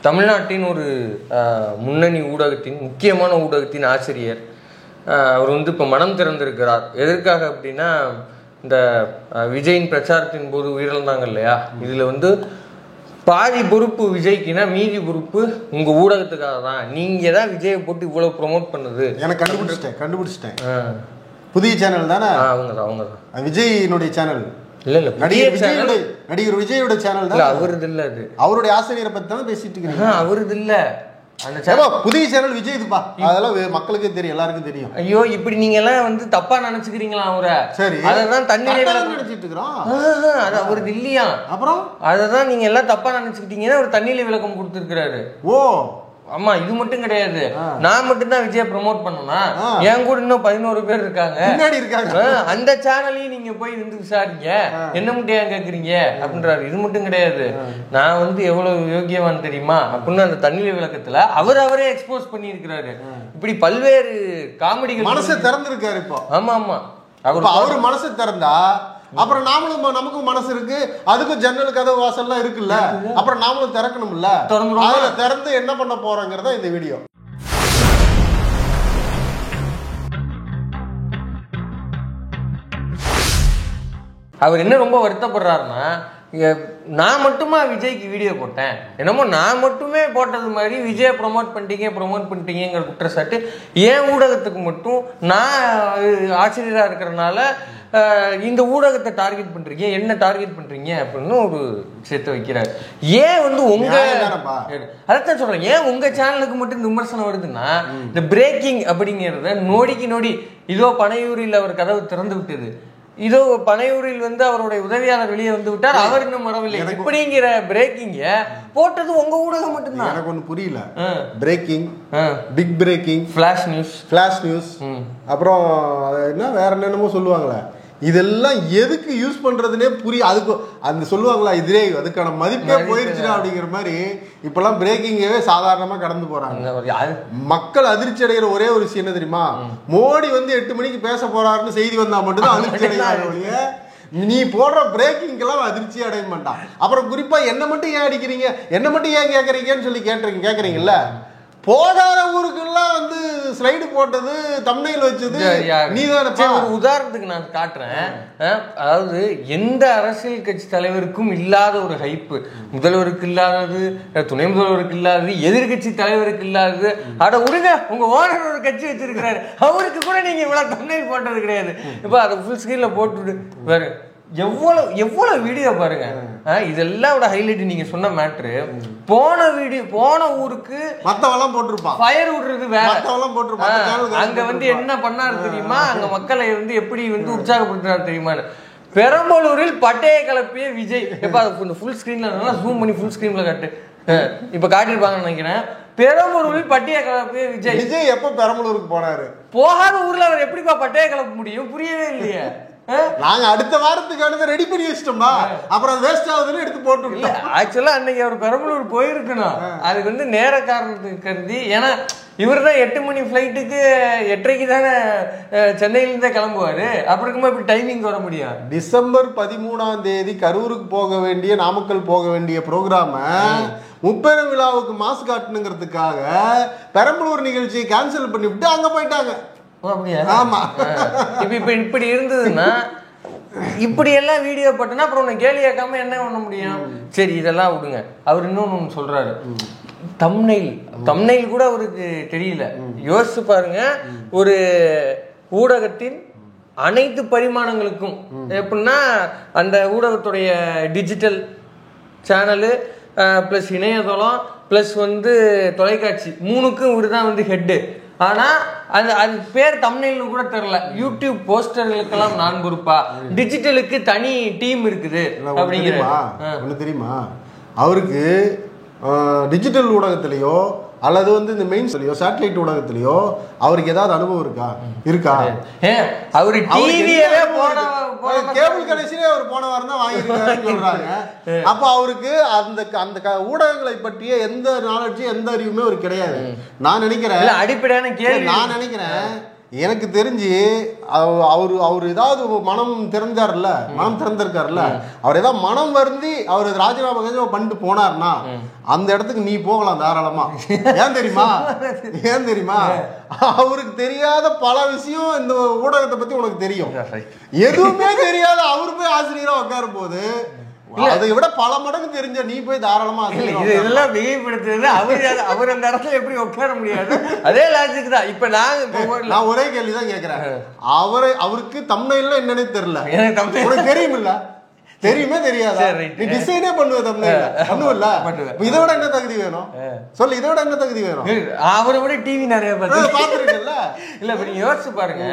தமிழ்நாட்டின் ஒரு முன்னணி ஊடகத்தின் முக்கியமான ஊடகத்தின் ஆசிரியர் அவர் வந்து இப்போ மனம் திறந்திருக்கிறார். எதற்காக அப்படின்னா, இந்த விஜயின் பிரச்சாரத்தின் போது உயிரிழந்தாங்க இல்லையா, இதில் வந்து பாதி பொறுப்பு விஜய்க்குன்னா மீதி பொறுப்பு உங்கள் ஊடகத்துக்காக தான். நீங்கள் தான் விஜயை போட்டு இவ்வளோ ப்ரொமோட் பண்ணுது. எனக்கு கண்டுபிடிச்சிட்டேன். புதிய சேனல் தானே? அவங்க தான் விஜயினுடைய சேனல். இல்ல நடிகர் விஜயோட சேனல் தான். அவரது இல்ல, அது அவருடைய ஆசிரியரை பத்தி தான் பேசிட்டு இருக்கீங்க. அவரது இல்ல, புதிய சேனல் விஜய் இதுப்பா. அதெல்லாம் மக்களுக்கே தெரியும், எல்லாருக்கும் தெரியும். ஐயோ, இப்படி நீங்க எல்லாம் வந்து தப்பா நினைச்சுக்கிறீங்களா அவரை? சரி, அதான் தண்ணீரை நினைச்சிட்டு இருக்கிறோம். அது அவரது இல்லையா? அப்புறம் அததான் நீங்க எல்லாம் தப்பா நினைச்சுக்கிட்டீங்கன்னா அவர் தண்ணீரை விளக்கம் கொடுத்துருக்கிறாரு. ஓ ஆமா, இது மட்டும் கிடையாது. நான் மட்டும் தான் விஜய ப்ரமோட் பண்ணனா, என் கூட இன்னும் 11 பேர் இருக்காங்க. அந்த சேனலையும் நீங்க போய் வந்து விசாரிங்க, என்ன மட்டும் ஏன் கேக்குறீங்க அப்படின்றாரு. இது மட்டும் கிடையாது, நான் வந்து எவ்வளவு யோக்கியவான் தெரியுமா அப்படின்னு அந்த தண்ணீர் விளக்கத்துல அவரே எக்ஸ்போஸ் பண்ணி இருக்கிறாரு. இப்படி பல்வேறு காமெடிகள் மனசை திறந்திருக்காரு இப்போ. ஆமா ஆமா, அவரு மனசை திறந்தா அப்புறம் நாமளும், நமக்கும் மனசு இருக்கு, அதுக்கும் ஜன்னல் கதவு வாசல்லாம் இருக்குல்ல, அப்புறம் நாமளும் திறக்கணும்ல. அதுல திறந்து என்ன பண்ண போறோங்கிறதா இந்த வீடியோ. அவர் என்ன ரொம்ப வருத்தப்படுறாருன்னா, நான் மட்டுமா விஜய்க்கு வீடியோ போட்டேன், என்னமோ நான் மட்டுமே போட்டது மாதிரி விஜயை ப்ரொமோட் பண்ணிட்டீங்கிற குற்றச்சாட்டு ஏன் ஊடகத்துக்கு மட்டும், நான் ஆசிரியராக இருக்கிறனால இந்த ஊடகத்தை டார்கெட் பண்றீங்க, என்ன டார்கெட் பண்றீங்க அப்படின்னு ஒரு விஷயத்தை வைக்கிறாரு. ஏன் வந்து உங்க, அதைத்தான் சொல்றேன், ஏன் உங்க சேனலுக்கு மட்டும் இந்த விமர்சனம் வருதுன்னா, இந்த பிரேக்கிங் அப்படிங்கிறத நொடிக்கு நொடி, இதோ பனையூரில் அவர் கதவு திறந்து விட்டது, இதோ பனையூரில் வந்து அவருடைய உதவியாளர் வெளியே வந்து விட்டார், அவர் இன்னும் வரவில்லை, இப்படிங்கிற பிரேக்கிங்க போட்டது உங்க ஊடகம் மட்டும்தான். எனக்கு ஒண்ணு புரியல. Breaking, big breaking, flash news, அப்புறம் என்ன வேற என்னென்னமோ சொல்லுவாங்களே, இதெல்லாம் எதுக்கு யூஸ் பண்றதுனே புரிய. அதுக்கு அந்த சொல்லுவாங்களா, இதே அதுக்கான மதிப்பே போயிருச்சுடா அப்படிங்கிற மாதிரி இப்பெல்லாம் பிரேக்கிங்கவே சாதாரணமா கடந்து போறாங்க. மக்கள் அதிர்ச்சி அடைகிற ஒரே ஒரு விஷயம் என்ன தெரியுமா, மோடி வந்து 8 மணிக்கு பேச போறாருன்னு செய்தி வந்தா மட்டும்தான் அதிர்ச்சி அடைகிறாங்க. நீ போடுற பிரேக்கிங்கெல்லாம் அதிர்ச்சி அடைய மாட்டான். அப்புறம் குறிப்பா என்ன மட்டும் ஏன் அடிக்கிறீங்க, என்ன மட்டும் ஏன் கேட்கறீங்கன்னு சொல்லி கேட்கறீங்கல்ல, போகாத ஊருக்கெல்லாம் வந்து ஸ்லைடு போட்டது, தம்ப்நெயில் வச்சது நீதானே. ஒரு உதாரணத்துக்கு நான் காட்டுறேன். அதாவது எந்த அரசியல் கட்சி தலைவருக்கும் இல்லாத ஒரு ஹைப்பு, முதல்வருக்கு இல்லாதது, துணை முதல்வருக்கு இல்லாதது, எதிர்கட்சி தலைவருக்கு இல்லாதது. அட விடுங்க, உங்க ஓனர் ஒரு கட்சி வச்சிருக்கிறாரு, அவருக்கு கூட நீங்க இவ்வளவு தம்ப்நெயில் போட்டது கிடையாது. இப்ப அதை ஃபுல் ஸ்கிரீன்ல போட்டுவிடு வேற. எவ்வளவு வீடியோ பாருங்க. இதெல்லாம் ஹைலைட் நீங்க சொன்ன மேட்ரு. போன ஊருக்கு மத்தவெல்லாம் போட்டிருப்பான், ஃபயர் விடுறது வேற, அங்க வந்து என்ன பண்ணாரு தெரியுமா, அங்க மக்களை வந்து எப்படி வந்து உற்சாகப்படுத்துறாரு தெரியுமா. பெரம்பலூரில் பட்டைய கலப்பிய விஜய். எப்ப ஃபுல் ஸ்கிரீன்ல ஜூம் பண்ணி ஃபுல் ஸ்கிரீன்ல காட்டு, இப்ப காட்டிருப்பாங்கன்னு நினைக்கிறேன். பெரம்பலூரில் பட்டைய கலப்பிய விஜய் எப்ப பெரம்பலூருக்கு போனாரு? போகாத ஊர்ல அவர் எப்படிப்பா பட்டைய கலப்ப முடியும், புரியவே இல்லையே. நாங்க அடுத்த வாரத்துக்கானதை ரெடி பண்ணி வச்சிட்டோமா, அப்புறம் வேஸ்ட் ஆகுதுன்னு எடுத்து போட்டு. ஆக்சுவலா அன்னைக்கு அவர் பெரம்பலூர் போயிருக்கணும், அதுக்கு வந்து நேர காரணத்துக்கு கருதி. ஏன்னா இவர் தான் 8 மணி ஃபிளைட்டுக்கு 8:30 தானே சென்னையிலிருந்தே கிளம்புவாரு. அப்புறம் இருக்கும்போது இப்படி டைமிங் வர முடியும். டிசம்பர் 13ஆம் தேதி கரூருக்கு போக வேண்டிய, நாமக்கல் போக வேண்டிய ப்ரோக்ராம முப்பெரும் விழாவுக்கு மாசு காட்டணுங்கிறதுக்காக பெரம்பலூர் நிகழ்ச்சியை கேன்சல் பண்ணிவிட்டு அங்க போயிட்டாங்க. ஆமா, இப்படி இருந்ததுன்னா, இப்படி எல்லாம் வீடியோ போட்டோன்னா அப்புறம் உன்னை கேள்வி கேட்காம என்ன பண்ண முடியும்? சரி, இதெல்லாம் விடுங்க. அவர் இன்னொன்னு சொல்றாரு, தம்ப்நெயில் கூட அவருக்கு தெரியல. யோசிச்சு பாருங்க, ஒரு ஊடகத்தின் அனைத்து பரிமாணங்களுக்கும் எப்படின்னா, அந்த ஊடகத்துடைய டிஜிட்டல் சேனலு பிளஸ் இணையதளம் பிளஸ் வந்து தொலைக்காட்சி, 3க்கும் இவர் தான் வந்து ஹெட்டு. ஆனா அது பேர் தம்ப்நெயில் கூட தெரியல. யூடியூப் போஸ்டர்களுக்கெல்லாம் நான் பொறுப்பா, டிஜிட்டலுக்கு தனி டீம் இருக்குது அப்படிங்கிற ஒண்ணு தெரியுமா. அவருக்கு டிஜிட்டல் ஊடகத்திலேயோ அல்லது வந்து இந்த மெயின் சேட்டலைட் ஊடகத்திலேயோ அவருக்கு ஏதாவது அனுபவம் இருக்கா? அவரு டிவியவே கேபிள் கனெக்ஷனே அவர் போன வாரம் தான் வாங்கியிருக்காருன்னு சொல்றாங்க. அப்ப அவருக்கு அந்த ஊடகங்களை பற்றிய எந்த நாலேஜும் எந்த அறிவுமே அவருக்கு கிடையாது. நான் நினைக்கிறேன், அடிப்படையான கேள்வி, நான் நினைக்கிறேன் எனக்கு தெரிஞ்சு அவர் ஏதாவது மனம் திறந்திருக்காருல்ல, அவர் ஏதாவது மனம் வருந்தி அவர் ராஜினாமா பண்ணிட்டு போனார்னா அந்த இடத்துக்கு நீ போகலாம் தாராளமா. ஏன் தெரியுமா அவருக்கு தெரியாத பல விஷயம் இந்த ஊடகத்தை பத்தி உனக்கு தெரியும். எதுவுமே தெரியாத அவரு போய் ஆசிரியரா உட்காரும் போது அதை விட பல மடங்கு தெரிஞ்ச நீ போய் தாராளமா இதெல்லாம் மிகைப்படுத்துறது. அவர் அந்த இடத்துல எப்படி உட்கார முடியாது? அதே லாஜிக் தான். இப்ப நான் ஒரே கேள்விதான் கேட்கிறேன். அவருக்கு தம்ப்நெயில்ல என்னன்னே தெரியல. எனக்கு தெரியுமில்ல, தெரியுமே தெரியாதா? நீ டிசைனே பண்ணுவ பண்ணுவல, இதை விட என்ன தகுதி வேணும் சொல்லு? இதை விட என்ன தகுதி வேணும்? அவரை விட டிவி நிறைய பாத்துருக்கல. இல்ல இப்ப நீங்க யோசிச்சு பாருங்க.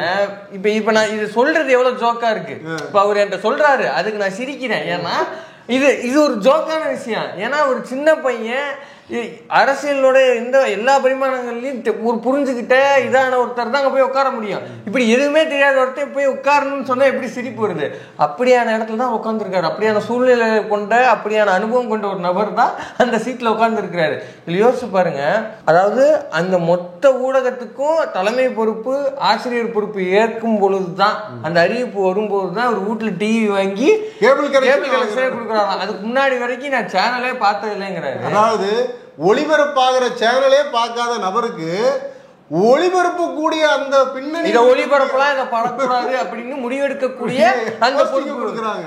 இப்ப நான் இது சொல்றது எவ்வளவு ஜோக்கா இருக்கு. இப்ப அவர் என்கிட்ட சொல்றாரு, அதுக்கு நான் சிரிக்கிறேன். ஏன்னா இது ஒரு ஜோக்கான விஷயம். ஏன்னா ஒரு சின்ன பையன் அரசியலோட எல்லா பரிமாணங்கள்லயும் ஒரு புரிஞ்சுக்கிட்ட இதான ஒருத்தர் தான் அங்க போய் உட்கார முடியும். இப்படி எதுவுமே தெரியாத ஒருத்தர் போய் உட்காரணும்னு சொன்னா எப்படி சிரிப்பு வருது? அப்படியான இடத்துல தான் உட்காந்துருக்காரு. அப்படியான சூழ்நிலை கொண்ட, அப்படியான அனுபவம் கொண்ட ஒரு நபர் தான் அந்த சீட்ல உட்கார்ந்துருக்கிறாரு. இதுல யோசிச்சு பாருங்க. அதாவது அந்த மொத்த ஊடகத்துக்கும் தலைமை பொறுப்பு, ஆசிரியர் பொறுப்பு ஏற்கும் பொழுதுதான், அந்த அறிவிப்பு வரும்போதுதான் ஒரு வீட்டுல டிவி வாங்கி கேபிள் கனெக்ஷனே கொடுக்குறாங்க. அதுக்கு முன்னாடி வரைக்கும் நான் சேனலே பார்த்தது இல்லைங்கிறாரு. அதாவது ஒளிபரப்பாகிற சேனலே பார்க்காத நபருக்கு ஒளிபரப்பு கூடிய அந்த பின்னணி ஒளிபரப்பலாம் இதை படக்கூடாது அப்படின்னு முடிவெடுக்கக்கூடிய அந்த பொறுப்பு கொடுக்குறாங்க.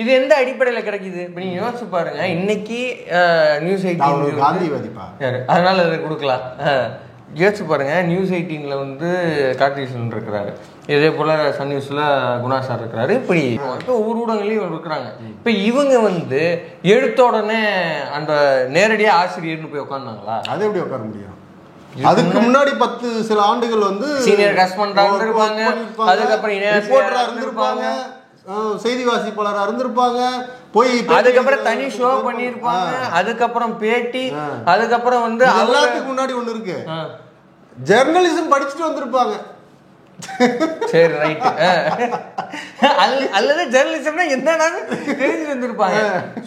இது எந்த அடிப்படையில கிடைக்குது? இப்ப நீங்க யோசிச்சு பாருங்க. இன்னைக்கு நியூஸ் 18 காந்திவாதிப்பா, அதனால அதை கொடுக்கலாம். யோசிச்சு பாருங்க. நியூஸ் 18ல வந்து கார்த்திகேசன் இருக்கிறாரு, இதே போல சன் நியூஸ்ல குணா சார் இருக்கிறாரு. இப்படி இப்போ ஒவ்வொரு ஊடகங்களையும் இருக்கிறாங்க. இப்ப இவங்க வந்து எடுத்த உடனே அந்த நேரடியா ஆசிரியர்னு போய் உட்கார்ந்தாங்களா? அது எப்படி உட்கார முடியும்? அதுக்கு முன்னாடி சில ஆண்டுகள் வந்து சீனியர் கரஸ்பாண்டா இருந்திருப்பாங்க, அதுக்கப்புறம் ரிப்போர்ட்டரா இருந்திருப்பாங்க, செய்தி வாசிப்பாளரா இருந்திருப்பாங்க, போய் அதுக்கப்புறம் தனி ஷோ பண்ணிருப்பாங்க, அதுக்கப்புறம் பேட்டி, அதுக்கப்புறம் வந்து எல்லாத்துக்கு முன்னாடி ஒண்ணு இருக்கு, ஜெர்னலிசம் படிச்சுட்டு வந்திருப்பாங்க. சரி, ரைட். அல்லது ஜெர்னலிசம்னா என்னன்னு தெரிஞ்சு வந்திருப்பாங்க.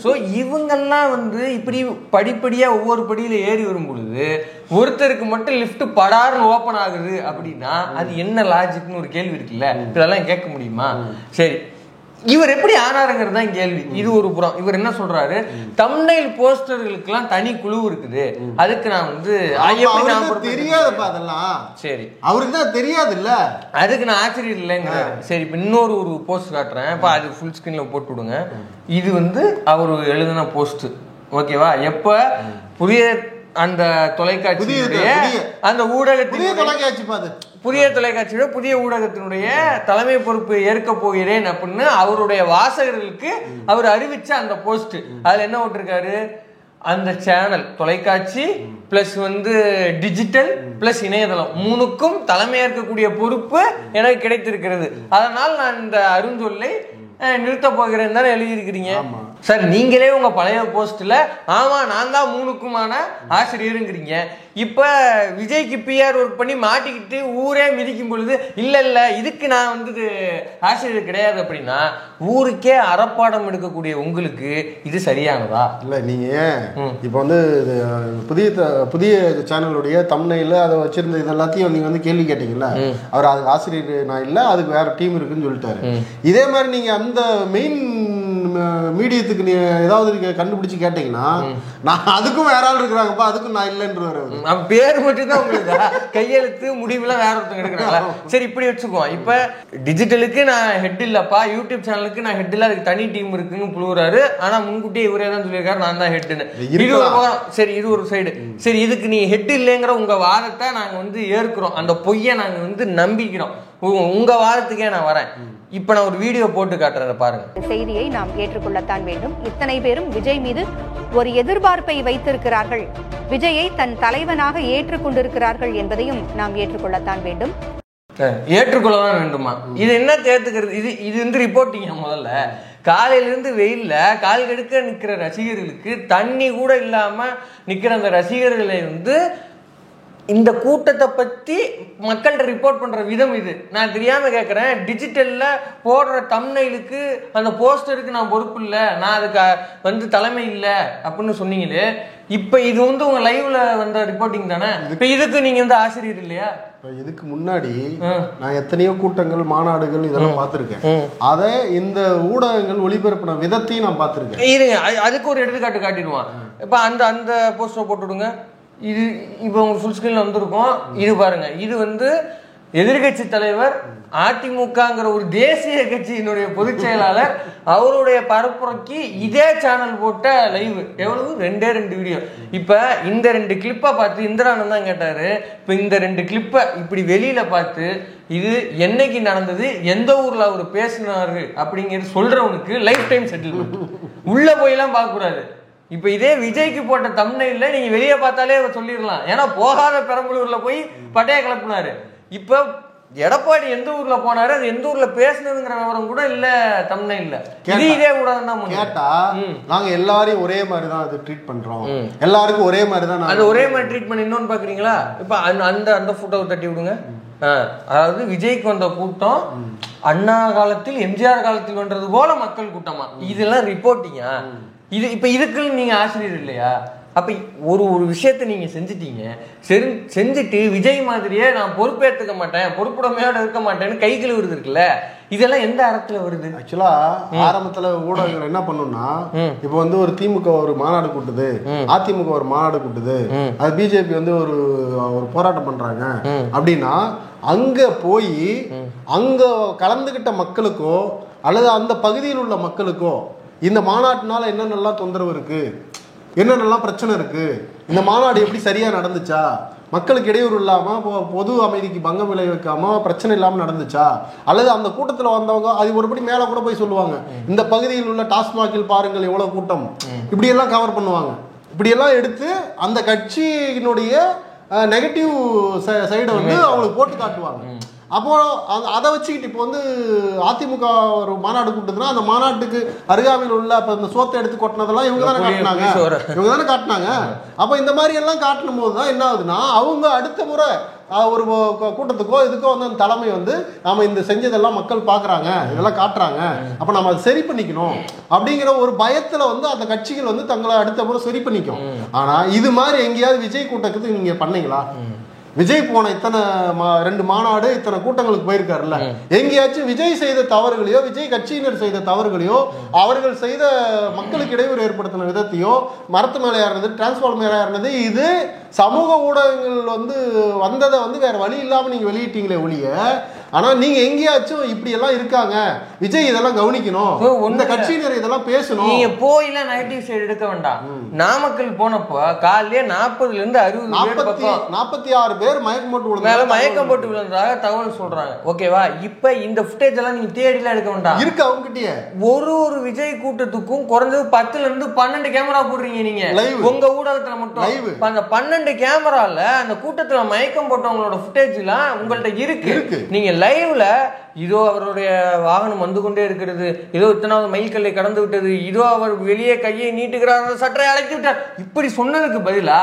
ஸோ இவங்கெல்லாம் வந்து இப்படி படிப்படியா ஒவ்வொரு படியில ஏறி வரும் பொழுது ஒருத்தருக்கு மட்டும் லிஃப்ட் படார்னு ஓப்பன் ஆகுது அப்படின்னா அது என்ன லாஜிக்னு ஒரு கேள்வி இருக்குல்ல. இதெல்லாம் கேட்க முடியுமா? சரி, இவர் எப்படி ஆனாருங்கிறது தான் கேள்வி. இது ஒரு புறம். இவர் என்ன சொல்றாரு, தம்ப்நெயில் போஸ்டர்களுக்கெல்லாம் தனி குழு இருக்குது, அதுக்கு நான் வந்து தெரியாதுப்பா அதெல்லாம். சரி, அவருக்கு தான் தெரியாது இல்ல, அதுக்கு நான் ஆச்சரியம் இல்லைங்கிறாரு. சரி, இப்ப இன்னொரு போஸ்ட் காட்டுறேன். இப்ப அது ஃபுல் ஸ்கிரீன்ல போட்டு விடுங்க. இது வந்து அவர் எழுதின போஸ்ட், ஓகேவா? எப்ப புதிய அந்த தொலைக்காட்சியுடைய அந்த ஊடகத்தின் புதிய தொலைக்காட்சியோட புதிய ஊடகத்தினுடைய தலைமை பொறுப்பு ஏற்க போகிறேன் அப்படின்னு அவருடைய வாசகர்களுக்கு அவர் அறிவிச்ச அந்த போஸ்ட், அதுல என்ன போட்டிருக்காரு, அந்த சேனல் தொலைக்காட்சி பிளஸ் வந்து டிஜிட்டல் பிளஸ் இணையதளம் மூணுக்கும் தலைமை ஏற்கக்கூடிய பொறுப்பு எனக்கு கிடைத்திருக்கிறது, அதனால் நான் இந்த அருஞ்சொல்லை நிறுத்த போகிறேன் தானே எழுதியிருக்கிறீங்க சார். நீங்களே உங்க பழைய போஸ்ட்ல ஆமா நான் தான் மூணுக்குமான ஆசிரியருங்கிறீங்க. இப்ப விஜய்க்கு பிஆர் ஒர்க் பண்ணி மாட்டிக்கிட்டு ஊரே மிதிக்கும் பொழுது இல்ல இதுக்கு நான் வந்து ஆசிரியர் கிடையாது அப்படின்னா ஊருக்கே அறப்பாடம் எடுக்கக்கூடிய உங்களுக்கு இது சரியானதா? இல்ல நீங்க இப்ப வந்து புதிய சேனலுடைய தம்ப்நெயில்ல அதை வச்சிருந்த இது எல்லாத்தையும் நீங்க வந்து கேள்வி கேட்டீங்கல்ல, அவர் அது ஆசிரியர் நான் இல்ல, அதுக்கு வேற டீம் இருக்குன்னு சொல்லிட்டாரு. இதே மாதிரி நீங்க அந்த மெயின் மீடியத்துக்கு நீ ஏதாவது கண்டுபிடிச்சு கேட்டீங்கன்னா நான் அதுக்கும் வேற ஆள் இருக்கிறாங்கப்பா, அதுக்கும் நான் இல்லைன்னு பேர் மட்டும் தான் உங்களுக்கு கையெழுத்து முடிவுலாம் வேற ஒருத்தங்க எடுக்கிறாங்களா? சரி, இப்படி வச்சுக்கோ. இப்ப டிஜிட்டலுக்கு நான் ஹெட் இல்லப்பா, யூடியூப் சேனலுக்கு நான் ஹெட் இல்ல, அதுக்கு தனி டீம் இருக்குன்னு புழுவுறாரு. ஆனா முன்கூட்டியே இவரே தான் சொல்லியிருக்காரு நான் தான் ஹெட்னு. இது ஒரு சரி, இது ஒரு சைடு. சரி, இதுக்கு நீ ஹெட் இல்லைங்கிற உங்க வாதத்தை நாங்க வந்து ஏற்கிறோம், அந்த பொய்யை நாங்க வந்து நம்பிக்கிறோம், உங்க வாதத்துக்கே நான் வரேன். இப்ப நான் ஒரு வீடியோ போட்டு காட்டுறேன், பாருங்க. செய்தியை நாம் ஏற்றுக்கொள்ளத்தான் வேண்டும். இத்தனை பேரும் விஜய் மீது ஒரு எதிர்பார்ப்பை வைத்திருக்கிறார்கள், விஜயை தன் தலைவனாக ஏற்றுக்கொண்டிருக்கிறார்கள் என்பதையும் நாம் ஏற்றுக்கொள்ளத்தான் வேண்டும். ஏற்றுக்கொள்ளதான் வேண்டுமா? இது என்ன தேர்த்துக்கிறது? இது வந்து ரிப்போர்ட்டிங்க. முதல்ல காலையிலிருந்து வெயில்ல கால் கெடுக்க நிக்கிற ரசிகர்களுக்கு தண்ணி கூட இல்லாம நிக்கிற அந்த ரசிகர்களை வந்து இந்த கூட்டத்தை பத்தி மக்கள்கிட்ட ரிப்போர்ட் பண்ற விதம் இது. நான் தெரியாம கேட்கறேன், டிஜிட்டல்ல போடுற தம்ப்நெயிலுக்கு அந்த போஸ்டருக்கு நான் பொறுப்பு இல்லை, நான் அதுக்கு வந்து தலைமை இல்லை அப்படின்னு சொன்னீங்களே, இப்ப இது வந்து உங்க லைவ்ல வந்த ரிப்போர்ட்டிங் தானே? இப்ப இதுக்கு நீங்க வந்து ஆசிரியர் இல்லையா? இதுக்கு முன்னாடி நான் எத்தனையோ கூட்டங்கள் மாநாடுகள் இதெல்லாம் பார்த்துருக்கேன். அதை இந்த ஊடகங்கள் ஒளிபரப்பின விதத்தையும் நான் பார்த்துருக்கேன். இருங்க, அதுக்கு ஒரு எடுத்துக்காட்டு காட்டிடுவான். இப்ப அந்த போஸ்டர் போட்டுவிடுங்க. இது இப்போ உங்களுக்கு ஃபுல் ஸ்கிரீன்ல வந்திருக்கும். இது பாருங்க, இது வந்து எதிர்கட்சி தலைவர் அதிமுகங்கிற ஒரு தேசிய கட்சியினுடைய பொதுச் செயலாளர் அவருடைய பரப்புரைக்கு இதே சேனல் போட்ட லைவ். எவ்வளவு? 2 வீடியோ. இப்ப இந்த 2 கிளிப்பை பார்த்து இந்திரானந்த் தான் கேட்டாரு, இப்ப இந்த 2 கிளிப்பை இப்படி வெளியில பார்த்து இது என்னைக்கு நடந்தது, எந்த ஊர்ல அவர் பேசினாரு அப்படிங்கிறது சொல்றவனுக்கு லைஃப் டைம் செட்டில்மெண்ட். உள்ள போயெல்லாம் பார்க்க கூடாது. இப்ப இதே விஜய்க்கு போட்ட தம்ப்நெயில்ல நீங்க வெளியே பார்த்தாலே சொல்லிடலாம், ஏன்னா போகாத பெரம்பலூர்ல போய் பட்டைய கிளப்பினாரு. இப்ப எடப்பாடி எந்த ஊர்ல போனாரு, அது எந்த ஊர்ல பேசினதுங்கிற விவரம் கூட இல்ல தம்ப்நெயில்ல. இதே ஊடகம் தான் கேட்டா நாங்க எல்லாரையும் ஒரே மாதிரி தான் அது ட்ரீட் பண்றோம், எல்லாருக்கும் ஒரே மாதிரி தான் அது ஒரே மாதிரி ட்ரீட் பண்ணி இன்னொன்னு பாக்குறீங்களா? இப்ப அந்த போட்டோவை தட்டி விடுங்க. அதாவது விஜய்க்கு வந்த கூட்டம் அண்ணா காலத்தில் எம்ஜிஆர் காலத்தில் வந்தது போல மக்கள் கூட்டமா, இதெல்லாம் ரிப்போர்ட்டிங்கா? இது இப்ப இதுக்கு நீங்க ஆசிரியர் இல்லையா? அப்ப ஒரு விஷயத்த நீங்க செஞ்சுட்டீங்க, செஞ்சுட்டு விஜய் மாதிரியே நான் பொறுப்பேற்றுக்க மாட்டேன், பொறுப்புடைமையோட இருக்க மாட்டேன்னு கை கழுவுறது இருக்குல்ல, இதெல்லாம் எந்த அர்த்தத்துல வருது? ஆக்சுவலா ஆரம்பத்துல ஊடகங்கள் என்ன பண்ணும்னா, இப்ப வந்து ஒரு திமுக ஒரு மாநாடு கூட்டுது, அதிமுக ஒரு மாநாடு கூட்டுது, அது பிஜேபி வந்து ஒரு போராட்டம் பண்றாங்க அப்படின்னா அங்க போய் அங்க கலந்துகிட்ட மக்களுக்கோ அல்லது அந்த பகுதியில் உள்ள மக்களுக்கோ இந்த மாநாட்டினால என்னென்னலாம் தொந்தரவு இருக்கு, என்னென்னலாம் பிரச்சனை இருக்கு, இந்த மாநாடு எப்படி சரியா நடந்துச்சா, மக்களுக்கு இடையூறு இல்லாம பொது அமைதிக்கு பங்கம் விளைவிக்காம பிரச்சனை இல்லாம நடந்துச்சா, அல்லது அந்த கூட்டத்தில் வந்தவங்க அது ஒருபடி மேல கூட போய் சொல்லுவாங்க, இந்த பகுதியில் உள்ள டாஸ்மாகில் பாருங்கள் எவ்வளவு கூட்டம், இப்படி எல்லாம் கவர் பண்ணுவாங்க. இப்படி எல்லாம் எடுத்து அந்த கட்சியினுடைய நெகட்டிவ் சைடை வந்து அவங்களுக்கு போட்டு காட்டுவாங்க. அப்போ அதை வச்சுக்கிட்டு இப்போ வந்து அதிமுக ஒரு மாநாடு கூட்டுதுன்னா அந்த மாநாட்டுக்கு அருகாமையில் உள்ள அப்போ இந்த சோத்தை எடுத்து கொட்டினதெல்லாம் இவங்க தானே காட்டினாங்க. அப்போ இந்த மாதிரி எல்லாம் காட்டணும் போது தான் என்ன ஆகுதுன்னா, அவங்க அடுத்த முறை ஒரு கூட்டத்துக்கோ இதுக்கோ வந்து அந்த தலைமை வந்து நாம இந்த செஞ்சதெல்லாம் மக்கள் பார்க்குறாங்க, இதெல்லாம் காட்டுறாங்க, அப்போ நம்ம அதை சரி பண்ணிக்கணும் அப்படிங்கிற ஒரு பயத்தில் வந்து அந்த கட்சிகள் வந்து தங்களை அடுத்த முறை சரி பண்ணிக்கும். ஆனால் இது மாதிரி எங்கேயாவது விஜய் கூட்டத்துக்கு நீங்கள் பண்ணீங்களா? விஜய் போன இத்தனை 2 மாநாடு இத்தனை கூட்டங்களுக்கு போயிருக்காருல்ல, எங்கேயாச்சும் விஜய் செய்த தவறுகளையோ விஜய் கட்சியினர் செய்த தவறுகளையோ அவர்கள் செய்த மக்களுக்கு இடையூறு ஏற்படுத்தின விதத்தையோ, மரத்து மேலே ஏறினது, டிரான்ஸ்பார்மர் மேலே ஏறினது, இது சமூக ஊடகங்கள் வந்து வந்ததை வந்து வேற வழி இல்லாம நீங்க வெளியிட்டீங்களே ஒழிய, ஆனா நீங்க எங்கேயாச்சும் இப்படி எல்லாம் இருக்காங்க, விஜய் இதெல்லாம் கவனிக்கணும், இந்த கட்சியினர் இதெல்லாம் பேசணும், நீங்க போயில நெகட்டிவ் சைடு எடுக்க வேண்டாம். நாமக்கல் போனப்போ காலையிலே 40 இருந்து 46 பேர் மயக்கம் போட்டு விழுந்ததாக தகவல் சொல்றாங்க. ஓகேவா? இப்ப இந்த ஃபுட்டேஜ் எல்லாம் நீங்க தேடிலாம் எடுக்க வேண்டாம், இருக்கு அவங்க கிட்டயே. ஒரு விஜய் கூட்டத்துக்கும் குறைஞ்சது 10 இருந்து 12 கேமரா போடுறீங்க நீங்க உங்க ஊடகத்துல மட்டும். அந்த 12 கேமரால அந்த கூட்டத்துல மயக்கம் போட்டவங்களோட ஃபுட்டேஜ் எல்லாம் உங்கள்ட்ட இருக்கு. நீங்க லைவ்ல இதோ அவருடைய வாகனம் வந்து கொண்டே இருக்கிறது, இதோ இத்தனாவது மைல்கல்லை கடந்து விட்டது, இதோ அவர் வெளியே கையை நீட்டுகிறார், சற்றை அழைத்து விட்டார், இப்படி சொன்னதுக்கு பதிலா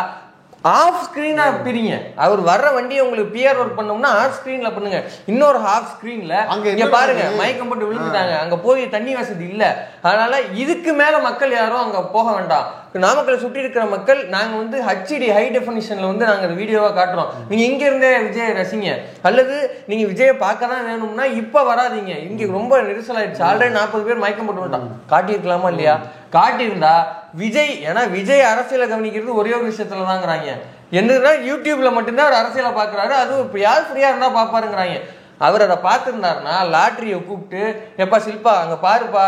ஆஃப் ஸ்கிரீனா பிரிங்க. அவர் வர்ற வண்டியை உங்களுக்கு பிஆர் ஒர்க் பண்ணோம்னா ஆஃப் ஸ்கிரீன்ல பண்ணுங்க. இன்னொரு ஆஃப் ஸ்கிரீன்ல இங்க பாருங்க மயக்கம் போட்டு விழுந்துட்டாங்க, அங்க போய் தண்ணி வசதி இல்ல, அதனால இதுக்கு மேல மக்கள் யாரும் அங்க போக வேண்டாம். நாமக்கலை சுற்றி இருக்கிற மக்கள் நாங்க வந்து HD ஹை டெஃபினிஷன்ல வந்து நாங்க வீடியோவா காட்டுறோம், நீங்க இங்க இருந்தே விஜய் ரசிங்க, அல்லது நீங்க விஜயை பார்க்க தான் வேணும்னா இப்ப வராதிங்க, இங்க ரொம்ப நெரிசல் ஆயிடுச்சு, ஆல்ரெடி 40 பேர் மயக்கம் போட்டு விட்டான். காட்டியிருக்கலாமா இல்லையா? காட்டியிருந்தா விஜய், ஏன்னா விஜய் அரசியலை கவனிக்கிறது ஒரே ஒரு விஷயத்துல தாங்கிறாங்க, என்னன்னா யூடியூப்ல மட்டும்தான் அவர் அரசியலை பாக்குறாரு, அது யார் ஃப்ரீயா இருந்தா பாப்பாருங்கிறாங்க. அவர் அதை பார்த்துருந்தாருன்னா லாட்டரியை கூப்பிட்டு, எப்பா சில்பா அங்க பாருப்பா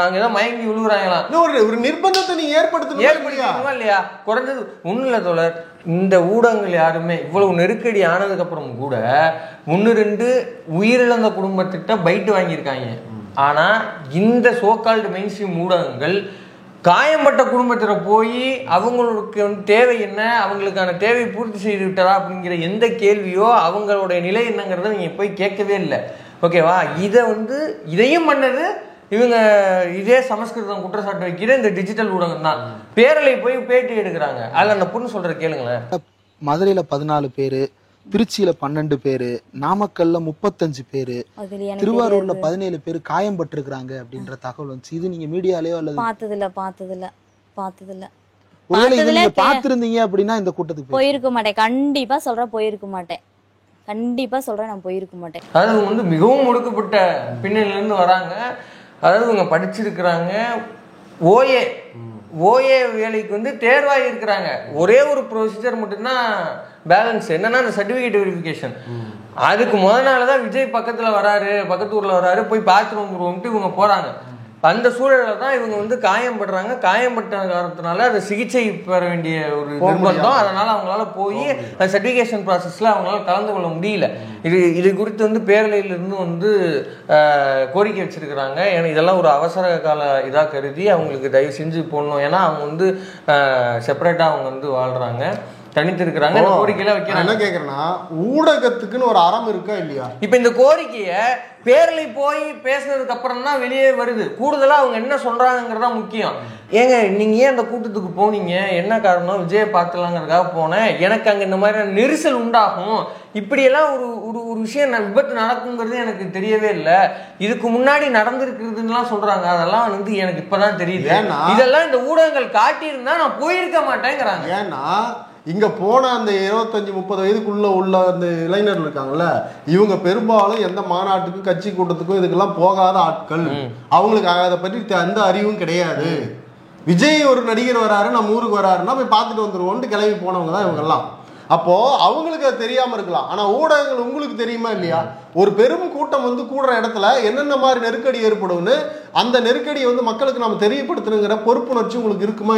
அங்கதான் மயங்கி விழுகுறாங்களாம், ஒரு நிர்பந்தத்தை நீ ஏற்படுத்தணுமா இல்லையா? குறைஞ்சது ஒன்றும் இல்லை தோழர், இந்த ஊடகங்கள் யாருமே இவ்வளவு நெருக்கடி ஆனதுக்கு அப்புறம் கூட 1-2 உயிரிழந்த குடும்பத்திட்ட பைட்டு வாங்கியிருக்காங்க. ஆனா இந்த சோகால்டு மெயின் ஸ்ட்ரீம் ஊடகங்கள் காயம்பட்ட குடும்பத்தில் போய் அவங்களுக்கு தேவை என்ன, அவங்களுக்கான தேவை பூர்த்தி செய்து விட்டதா அப்படிங்கிற எந்த கேள்வியோ அவங்களுடைய நிலை என்னங்கிறத நீங்க போய் கேட்கவே இல்லை. ஓகேவா? இதையும் பண்ணது இவங்க இதே சமஸ்கிருதம் குற்றச்சாட்டு வைக்கிற இந்த டிஜிட்டல் ஊடகம் தான். பேரலை போய் பேட்டி எடுக்கிறாங்க, அதில் அந்த பொண்ணு சொல்ற கேளுங்களேன். மதுரையில 14 பேரு, திருச்சியில 12 பேரு, நாமக்கல்ல 35 பேரு, திருவாரூர்ல 17 பேரு காயம்பட்டிருக்கிறாங்க அப்படின்ற தகவல் வந்துச்சு. இது நீங்க மீடியாலயோ அல்லது பார்த்ததில்ல ஒருவேளை இதை நீங்க பாத்திருந்தீங்க அப்படின்னா இந்த கூட்டத்துக்கு போயிருக்க மாட்டேன். கண்டிப்பா சொல்றேன், போயிருக்க மாட்டேன். கண்டிப்பா சொல்றேன், நான் போயிருக்க மாட்டேன். அதாவது வந்து மிகவும் ஒடுக்கப்பட்ட பின்னணியில இருந்து வராங்க. அதாவது இவங்க படிச்சிருக்கிறாங்க, ஓஏ வேலைக்கு வந்து தேர்வாகி இருக்கிறாங்க. ஒரே ஒரு ப்ரொசீஜர் மட்டும்தான் பேலன்ஸ், என்னன்னா அந்த சர்டிஃபிகேட் வெரிஃபிகேஷன். அதுக்கு முதல் நாள் தான் விஜய் பக்கத்து ஊர்ல வராரு, போய் பார்த்துட்டு வந்துருவோம்ட்டு இவங்க போறாங்க. அந்த சூழல தான் இவங்க வந்து காயம்படுறாங்க. காயம்பட்ட காரணத்தினால அதை சிகிச்சை பெற வேண்டிய ஒரு நிர்பந்தம். அதனால அவங்களால போய் அந்த சர்டிஃபிகேஷன் ப்ராசஸ்ல அவங்களால கலந்து கொள்ள முடியல. இது குறித்து வந்து பேரலையிலிருந்து வந்து கோரிக்கை வச்சிருக்கிறாங்க. ஏன்னா இதெல்லாம் ஒரு அவசர கால இதாக கருதி அவங்களுக்கு தயவு செஞ்சு போடணும். ஏன்னா அவங்க வந்து செப்பரேட்டா அவங்க வந்து வாழ்றாங்க, தனித்து இருக்கிறாங்க. கோரிக்கையில வைக்கிறாங்க. என்ன கேக்குறேன்னா, ஊடகத்துக்குன்னு ஒரு அறம் இருக்கா இல்லையா? இப்ப இந்த கோரிக்கைய பேரலை போய் பேசுனதுக்கு அப்புறம் தான் வெளியே வருது. கூடுதலா அவங்க என்ன சொல்றாங்கிறதா முக்கியம். ஏங்க நீங்க ஏன் அந்த கூட்டத்துக்கு போனீங்க, என்ன காரணம்? விஜயை பார்த்துலாங்கிறதுக்காக போனேன், எனக்கு அங்க இந்த மாதிரி நெரிசல் உண்டாகும், இப்படியெல்லாம் ஒரு விஷயம் விபத்து நடக்குங்கிறது எனக்கு தெரியவே இல்லை, இதுக்கு முன்னாடி நடந்திருக்குதுன்னு சொல்றாங்க. அதெல்லாம் வந்து எனக்கு இப்பதான் தெரியுது. இதெல்லாம் இந்த ஊடகங்கள் காட்டியிருந்தா நான் போயிருக்க மாட்டேங்கிறாங்க. ஏன்னா இங்க போன அந்த 25-30 வயதுக்குள்ள உள்ள அந்த இளைஞர்கள் இருக்காங்கல்ல, இவங்க பெரும்பாலும் எந்த மாநாட்டுக்கும் கட்சி கூட்டத்துக்கும் இதுக்கெல்லாம் போகாத ஆட்கள். அவங்களுக்கு அதை பற்றி எந்த அறிவும் கிடையாது. விஜய் ஒரு நடிகர் வராரு, நம்ம ஊருக்கு வராருன்னா போய் பார்த்துட்டு வந்துருவோம்னு கிளம்பி போனவங்க தான் இவங்கெல்லாம். அப்போ அவங்களுக்கு அது தெரியாம இருக்கலாம். ஆனா ஊடகங்கள் உங்களுக்கு தெரியுமா இல்லையா? ஒரு பெரும் கூட்டம் வந்து கூடுற இடத்துல என்னென்ன மாதிரி நெருக்கடி ஏற்படும்னு அந்த நெருக்கடியை வந்து மக்களுக்கு நம்ம தெரியப்படுத்தணுங்கிற பொறுப்புணர்ச்சி உங்களுக்கு இருக்குமா?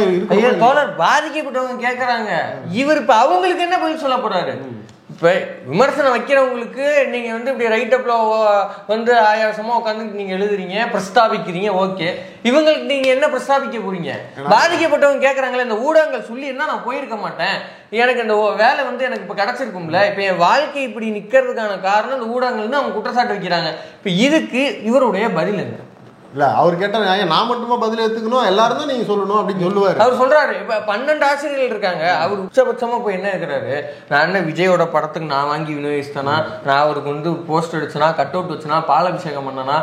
தோழர், பாதிக்கப்பட்டவங்க கேட்கறாங்க, இவர் இப்ப அவங்களுக்கு என்ன பதில் சொல்ல போறாரு? இப்போ விமர்சனம் வைக்கிறவங்களுக்கு நீங்கள் வந்து இப்படி ரைட்டப்பில் வந்து ஆயாசமாக உட்காந்துட்டு நீங்கள் எழுதுறீங்க, பிரஸ்தாபிக்கிறீங்க, ஓகே. இவங்களுக்கு நீங்கள் என்ன பிரஸ்தாபிக்க போறீங்க? பாதிக்கப்பட்டவங்க கேட்குறாங்களே, இந்த ஊடகங்கள் சொல்லியிருந்தா நான் போயிருக்க மாட்டேன், எனக்கு இந்த வேலை வந்து எனக்கு இப்போ கிடச்சிருக்கும்ல, இப்போ என் வாழ்க்கை இப்படி நிற்கிறதுக்கான காரணம் இந்த ஊடகங்கள்னு அவங்க குற்றச்சாட்டு வைக்கிறாங்க. இப்போ இதுக்கு இவருடைய பதில் என்ன? இல்ல அவர் கேட்ட நான் மட்டுமா பதில் எடுத்துக்கணும், எல்லாரும் தான் நீங்க சொல்லணும் அப்படின்னு சொல்லுவாரு. அவர் சொல்றாரு, இப்ப 12 ஆசிரியர்கள் இருக்காங்க, அவர் உச்சபட்சமா போய் என்ன இருக்கிறாரு, நான் என்ன விஜயோட படத்துக்கு நான் வாங்கி விநியோகிச்சேனா, நான் அவருக்கு வந்து போஸ்ட் அடிச்சனா, கட் அவுட் வச்சனா, பாலாபிஷேகம் பண்ணனா,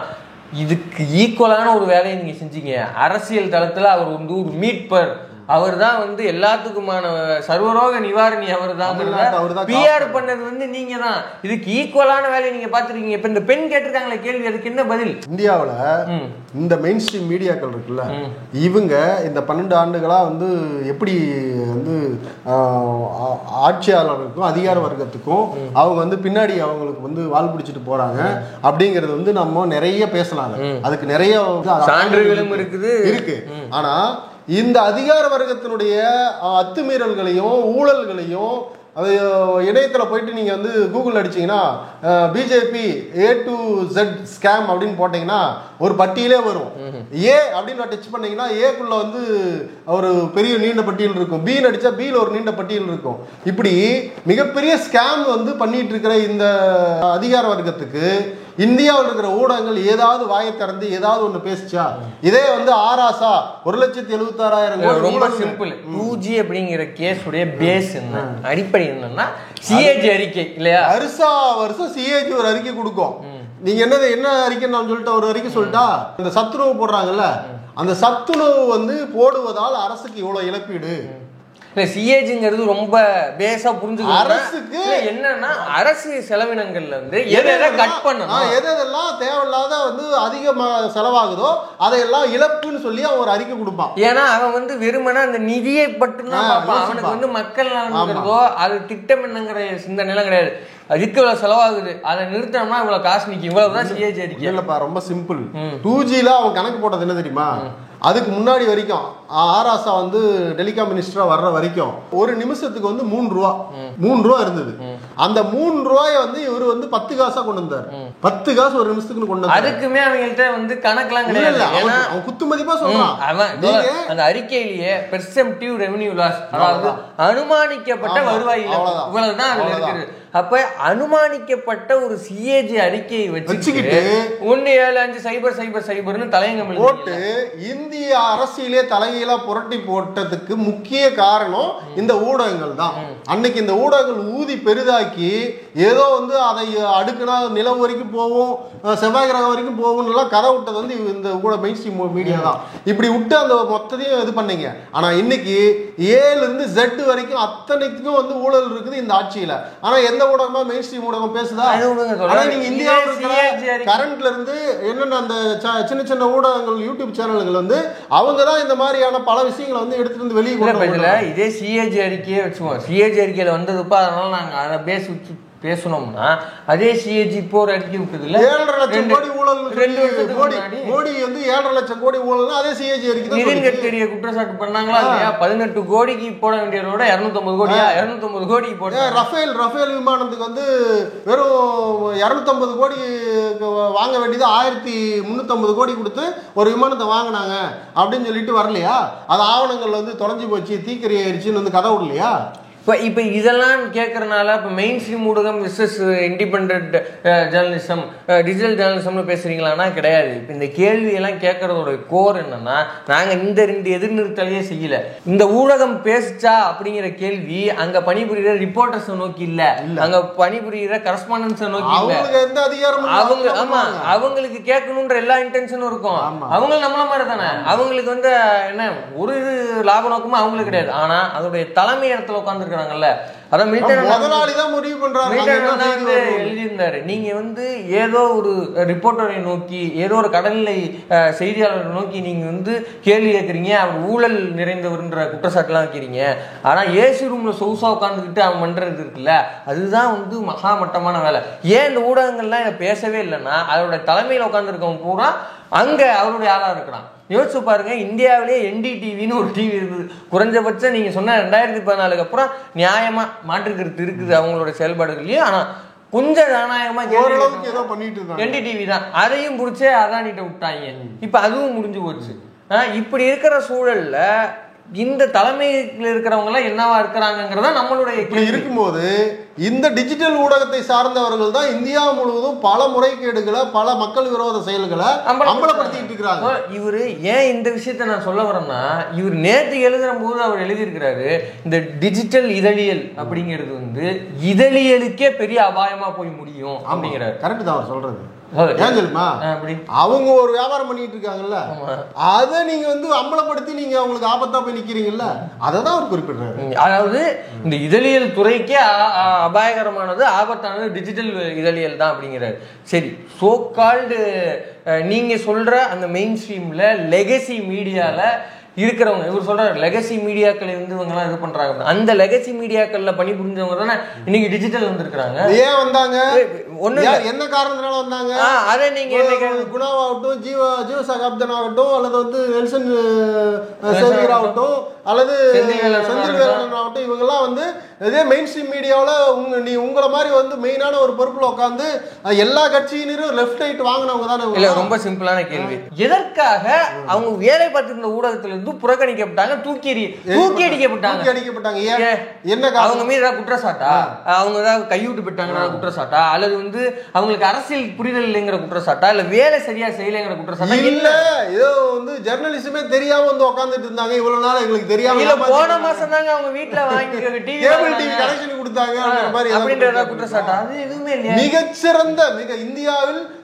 இதுக்கு ஈக்குவலான ஒரு வேலையை நீங்க செஞ்சீங்க. அரசியல் தளத்துல அவர் வந்து ஒரு மீட்பர், அவர் தான் வந்து எல்லாத்துக்குமான சர்வரோக நிவாரணி, அவர் தான் பிஆர் பண்ணது வந்து நீங்க தான். இதுக்கு ஈக்குவலான வேலையை நீங்க பாத்துருக்கீங்க. இப்ப இந்த பெண் கேட்டிருக்காங்களே கேள்வி, அதுக்கு என்ன பதில்? இந்தியாவில் இந்த மெயின் ஸ்ட்ரீம் மீடியாக்கள் இருக்குல்ல, இவங்க இந்த 12 ஆண்டுகளா வந்து எப்படி வந்து ஆட்சியாளர்களுக்கும் அதிகார வர்க்கத்துக்கும் அவங்க வந்து பின்னாடி அவங்களுக்கு வந்து வால் பிடிச்சிட்டு போறாங்க அப்படிங்கறது வந்து நம்ம நிறைய பேசலாம். அதுக்கு நிறைய சான்றுகளும் இருக்கு. ஆனா இந்த அதிகார வர்க்கத்தினுடைய அத்துமீறல்களையும் ஊழல்களையும் அது இணையத்தில் போயிட்டு நீங்கள் வந்து கூகுள் அடிச்சிங்கன்னா BJP A to Z scam அப்படின்னு போட்டிங்கன்னா ஒரு பட்டியலே வரும். ஏ அப்படின்னு டச் பண்ணிங்கன்னா ஏக்குள்ள வந்து ஒரு பெரிய நீண்ட பட்டியல் இருக்கும், பின்னு அடித்தா பியில் ஒரு நீண்ட பட்டியல் இருக்கும். இப்படி மிகப்பெரிய ஸ்கேம் வந்து பண்ணிட்டு இருக்கிற இந்த அதிகார வர்க்கத்துக்கு இந்தியாவில் இருக்கிற ஊடகங்கள் ஏதாவது வாயை திறந்து ஏதாவது ஒன்று பேசிச்சா? இதே வந்து ஆராசா 1,76,000 ரொம்ப சிம்பிள். 2G அப்படிங்கிற கேஸுடைய பேஸ் என்ன, அடிப்படை என்னன்னா சிஏஜி அறிக்கை இல்லையா? வருஷம் சிஏஜி ஒரு அறிக்கை கொடுக்கும். நீங்க என்ன அறிக்கை நான் சொல்லிட்டு ஒரு அறிக்கை சொல்லிட்டா, இந்த சத்துணவு போடுறாங்கல்ல, அந்த சத்துணவு வந்து போடுவதால் அரசுக்கு இவ்வளவு இழப்பீடு. சிஏஜிங்கிறது ரொம்ப பேஸா புரிஞ்சுக்க என்னன்னா அரசு செலவினங்கள்ல இருந்து எதை கட் பண்ணணும், எதெல்லாம் தேவையில்லாத வந்து அதிகமா செலவாகுதோ அதையெல்லாம் இழப்புன்னு சொல்லி அவன் ஒரு அறிக்கை கொடுப்பான். ஏன்னா அவன் வந்து வெறுமனா அந்த நிதியை பட்டுதான் பார்ப்பான். அவனுக்கு வந்து மக்கள் நலன்கிறதோ அது திட்டம் என்னங்கிற சிந்தனைலாம் கிடையாது. அதுக்கு இவ்வளவு செலவாகுது, அதை நிறுத்தணும்னா இவ்வளவு காசு நிற்கும், இவ்வளவுதான் சிஏஜி அறிக்கை. இல்லப்பா, ரொம்ப சிம்பிள். 2Gல அவன் கணக்கு போட்டது என்ன தெரியுமா? அதுக்கு முன்னாடி வரைக்கும் ஆராசா வந்து டெலிகாம் மினிஸ்டரா வர்ற வரைக்கும் ஒரு நிமிஷத்துக்கு வந்து 3 ரூபா இருந்தது. அந்த 3 ரூபாயை வந்து இவர் வந்து 10 காசா கொண்டு வந்தார். 10 காசு ஒரு நிமிஷத்துக்கு கொண்டு வந்தார். அதுக்குமே அவங்கள்ட்ட வந்து கணக்கெல்லாம் கிடையாது. அவன் குத்து மதிப்பா சொல்றான். அந்த அறிக்கையிலேயே பெர்செப்டிவ் ரெவென்யூ லாஸ், அதாவது அனுமானிக்கப்பட்ட வருவாய் இவ்வளவுதான் அதுல இருக்குது. அப்ப அனுமானிக்கப்பட்ட ஒரு சிஏஜி அறிக்கையை வச்சுக்கிட்டு 1750000 தலையங்கம் போட்டு இந்திய அரசியலே தலைகீழா புரட்டி போட்டதுக்கு முக்கிய காரணம் இந்த ஊடகங்கள் தான். அன்னைக்கு இந்த ஊடகங்கள் ஊதி பெரிதாக்கி ஏதோ வந்து அதை அடுக்குனா நிலவு வரைக்கும் போவோம், செவ்வாய் கிரகம் வரைக்கும் போகும் எல்லாம் கதை விட்டது வந்து இந்த மெயின் ஸ்ட்ரீம் மீடியா தான். இப்படி விட்டு அந்த மொத்தத்தையும் இது பண்ணீங்க. ஆனா இன்னைக்கு ஏல இருந்து Z வரைக்கும் அத்தனைக்கும் வந்து ஊழல் இருக்குது இந்த ஆட்சியில. ஆனா எந்த ஊடகமா மெயின் ஸ்ட்ரீம் ஊடகம் பேசுதா? ஆனா நீங்க இந்தியாவில் கரண்ட்ல இருந்து என்னென்ன அந்த சின்ன சின்ன ஊடகங்கள் யூடியூப் சேனல்கள் வந்து அவங்க தான் இந்த மாதிரியான பல விஷயங்களை வந்து எடுத்துட்டு வந்து வெளியே கொண்டு வராங்க. இதே சிஏஜி அறிக்கையே வச்சுக்குவோம். சிஏஜி அறிக்கையில வந்ததுப்பா, அதனால நாங்க அதை பேசணும்னா அதே சிஏஜி போர் அறிக்கை விட்டதுல 7.5 லட்சம் கோடி ஊழல், மோடி வந்து 7.5 லட்சம் கோடி ஊழல் அதே சிஏஜி அறிக்கை. நிதின் கட்கரிய குற்றச்சாட்டு பண்ணாங்களா இல்லையா? 18 கோடிக்கு போட வேண்டியதோட 250 கோடியா 250 கோடிக்கு போட. ரஃபேல் விமானத்துக்கு வந்து வெறும் 250 கோடி வாங்க வேண்டியது 1350 கோடி கொடுத்து ஒரு விமானத்தை வாங்கினாங்க அப்படின்னு சொல்லிட்டு வரலையா? அது ஆவணங்கள் வந்து தொலைஞ்சு போச்சு, தீக்கரி ஆயிடுச்சுன்னு வந்து கதை விடலையா? இப்போ இதெல்லாம் கேட்கறதுனால இப்போ மெயின் ஸ்ட்ரீம் ஊடகம் விசஸ் இண்டிபெண்ட் ஜேர்னலிசம், டிஜிட்டல் ஜேர்னலிசம்னு பேசுறீங்களான்னா கிடையாது. இப்போ இந்த கேள்வியெல்லாம் கேட்கறதோட கோர் என்னன்னா, நாங்கள் இந்த 2 எதிர்நிறுத்தலையே செய்யல. இந்த ஊடகம் பேசுச்சா அப்படிங்கிற கேள்வி அங்க பணிபுரிகிற ரிப்போர்ட்டர்ஸை நோக்கி இல்ல, அங்க பணிபுரிகிற கரஸ்பாண்டன்ஸை நோக்கி இல்ல. அவங்களுக்கு கேட்கணுன்ற எல்லா இன்டென்ஷனும் இருக்கும். அவங்க நம்மள மாதிரி தானே. அவங்களுக்கு வந்து என்ன ஒரு லாப நோக்கமும் அவங்களுக்கு கிடையாது. ஆனா அதோடைய தலைமை இடத்துல உட்கார்ந்து எழுதியிருந்தாரு. நீங்க வந்து ஏதோ ஒரு ரிப்போர்ட்டரை நோக்கி, ஏதோ ஒரு கடல்நிலை செய்தியாளரை நோக்கி நீங்க வந்து கேள்வி கேட்கறீங்க, அவர் ஊழல் நிறைந்தவர்ன்ற குற்றச்சாட்டுலாம் வைக்கிறீங்க. ஆனா ஏசி ரூம்ல சொகுசா உட்காந்துக்கிட்டு அவன் பண்றது இருக்குல்ல, அதுதான் வந்து மகா மட்டமான வேலை. ஏன் இந்த ஊடகங்கள்லாம் இதை பேசவே இல்லைன்னா, அதோட தலைமையில உட்காந்துருக்கவன் பூரா அங்க அவருடைய ஆளா இருக்கிறான். யோசிச்சு பாருங்க, இந்தியாவிலேயே NDTVன்னு ஒரு டிவி இருக்குது. குறைஞ்சபட்சம் நீங்க சொன்ன 2014 அப்புறம் நியாயமா மாற்றுக்கருத்து இருக்குது அவங்களோட செயல்பாடுகளையும். ஆனா கொஞ்சம் ஜனநாயகமா NDTV தான். அதையும் பிடிச்சே அதானிட்ட விட்டாங்க. இப்ப அதுவும் முடிஞ்சு போச்சு. இப்படி இருக்கிற சூழல்ல இந்த தலைமையில் இருக்கிறவங்க எல்லாம் என்னவா இருக்கிறாங்கிறதா நம்மளுடைய இருக்கும்போது, இந்த டிஜிட்டல் ஊடகத்தை சார்ந்தவர்கள் தான் இந்தியா முழுவதும் பல முறைகேடுகளை, பல மக்கள் விரோத செயல்களை அம்பலப்படுத்திட்டு இருக்கிறாங்க. இவரு ஏன் இந்த விஷயத்த நான் சொல்ல வரேன்னா, இவர் நேற்று எழுதுற போது அவர் எழுதியிருக்கிறாரு, இந்த டிஜிட்டல் இதழியல் அப்படிங்கிறது வந்து இதழியலுக்கே பெரிய அபாயமா போய் முடியும் அப்படிங்கிறாரு. கரெக்ட் தான் அவர் சொல்றது. அவங்க ஒரு வியாபாரம் பண்ணிட்டு இருக்காங்கல்ல, அதை நீங்க வந்து அம்பலப்படுத்தி நீங்க அவங்களுக்கு ஆபத்தா போய் நிக்கிறீங்கல்ல, அததான் அவர் குறிப்பிடுறாரு. அதாவது இந்த இதழியல் துறைக்கே அபாயகரமானது, ஆபத்தானது டிஜிட்டல் இதழியல் தான் அப்படிங்கிறாரு. சரி, சோ கால்டு நீங்க சொல்ற அந்த மெயின் ஸ்ட்ரீம்ல லெகசி மீடியால இருக்கிறவங்க, இவர் சொல்றாரு லெகசி மீடியாக்களை வந்து இவங்கெல்லாம் இது பண்றாங்க. அந்த லெகசி மீடியாக்கள்ல பணிபுரிஞ்சவங்க தானே இன்னைக்கு டிஜிட்டல் வந்திருக்காங்க. ஏன் வந்தாங்க? என்ன காரணத்தினால வந்தாங்க? அதை நீங்க குணாவாகட்டும், ஜீவ சகாப்தன் ஆகட்டும், அல்லது வந்து நெல்சன் சேவியர் ஆகட்டும், அல்லது செந்தில் வேலன் ஆகட்டும், இவங்கெல்லாம் வந்து இதே மெயின் ஸ்ட்ரீம் மீடியாவில் உங்களை மாதிரி வந்து மெயினான ஒரு பொறுப்புல உட்காந்து எல்லா கட்சியினரும் லெஃப்ட் ரைட் வாங்கினவங்க தானே. இல்ல, ரொம்ப சிம்பிளான கேள்வி. எதற்காக அவங்க வேலை பார்த்துருந்த ஊடகத்துல இருந்து புறக்கணிக்கப்பட்டாங்க, தூக்கி அடிக்கப்பட்டாங்க? என்ன அவங்க மீது ஏதாவது குற்றச்சாட்டா? அவங்க ஏதாவது கைவிட்டு போயிட்டாங்க குற்றச்சாட்டா? அல்லது வந்து அவங்களுக்கு அரசியல் புரிதல் இல்லைங்கிற குற்றச்சாட்டா? இல்ல வேலை சரியா செய்யலைங்கிற குற்றச்சாட்டா? இல்ல, ஏதோ வந்து ஜெர்னலிசமே தெரியாம வந்து உட்காந்துட்டு இருந்தாங்க இவ்வளவு நாள், எங்களுக்கு தெரியாம. இல்ல, போன மாசம் தாங்க அவங்க வீட்டுல வாங்கி டிவி கனெக்ஷன் கொடுத்தாங்க அப்படின்ற குற்றச்சாட்டா? அது எதுவுமே இல்லையா? மிகச்சிறந்த மிக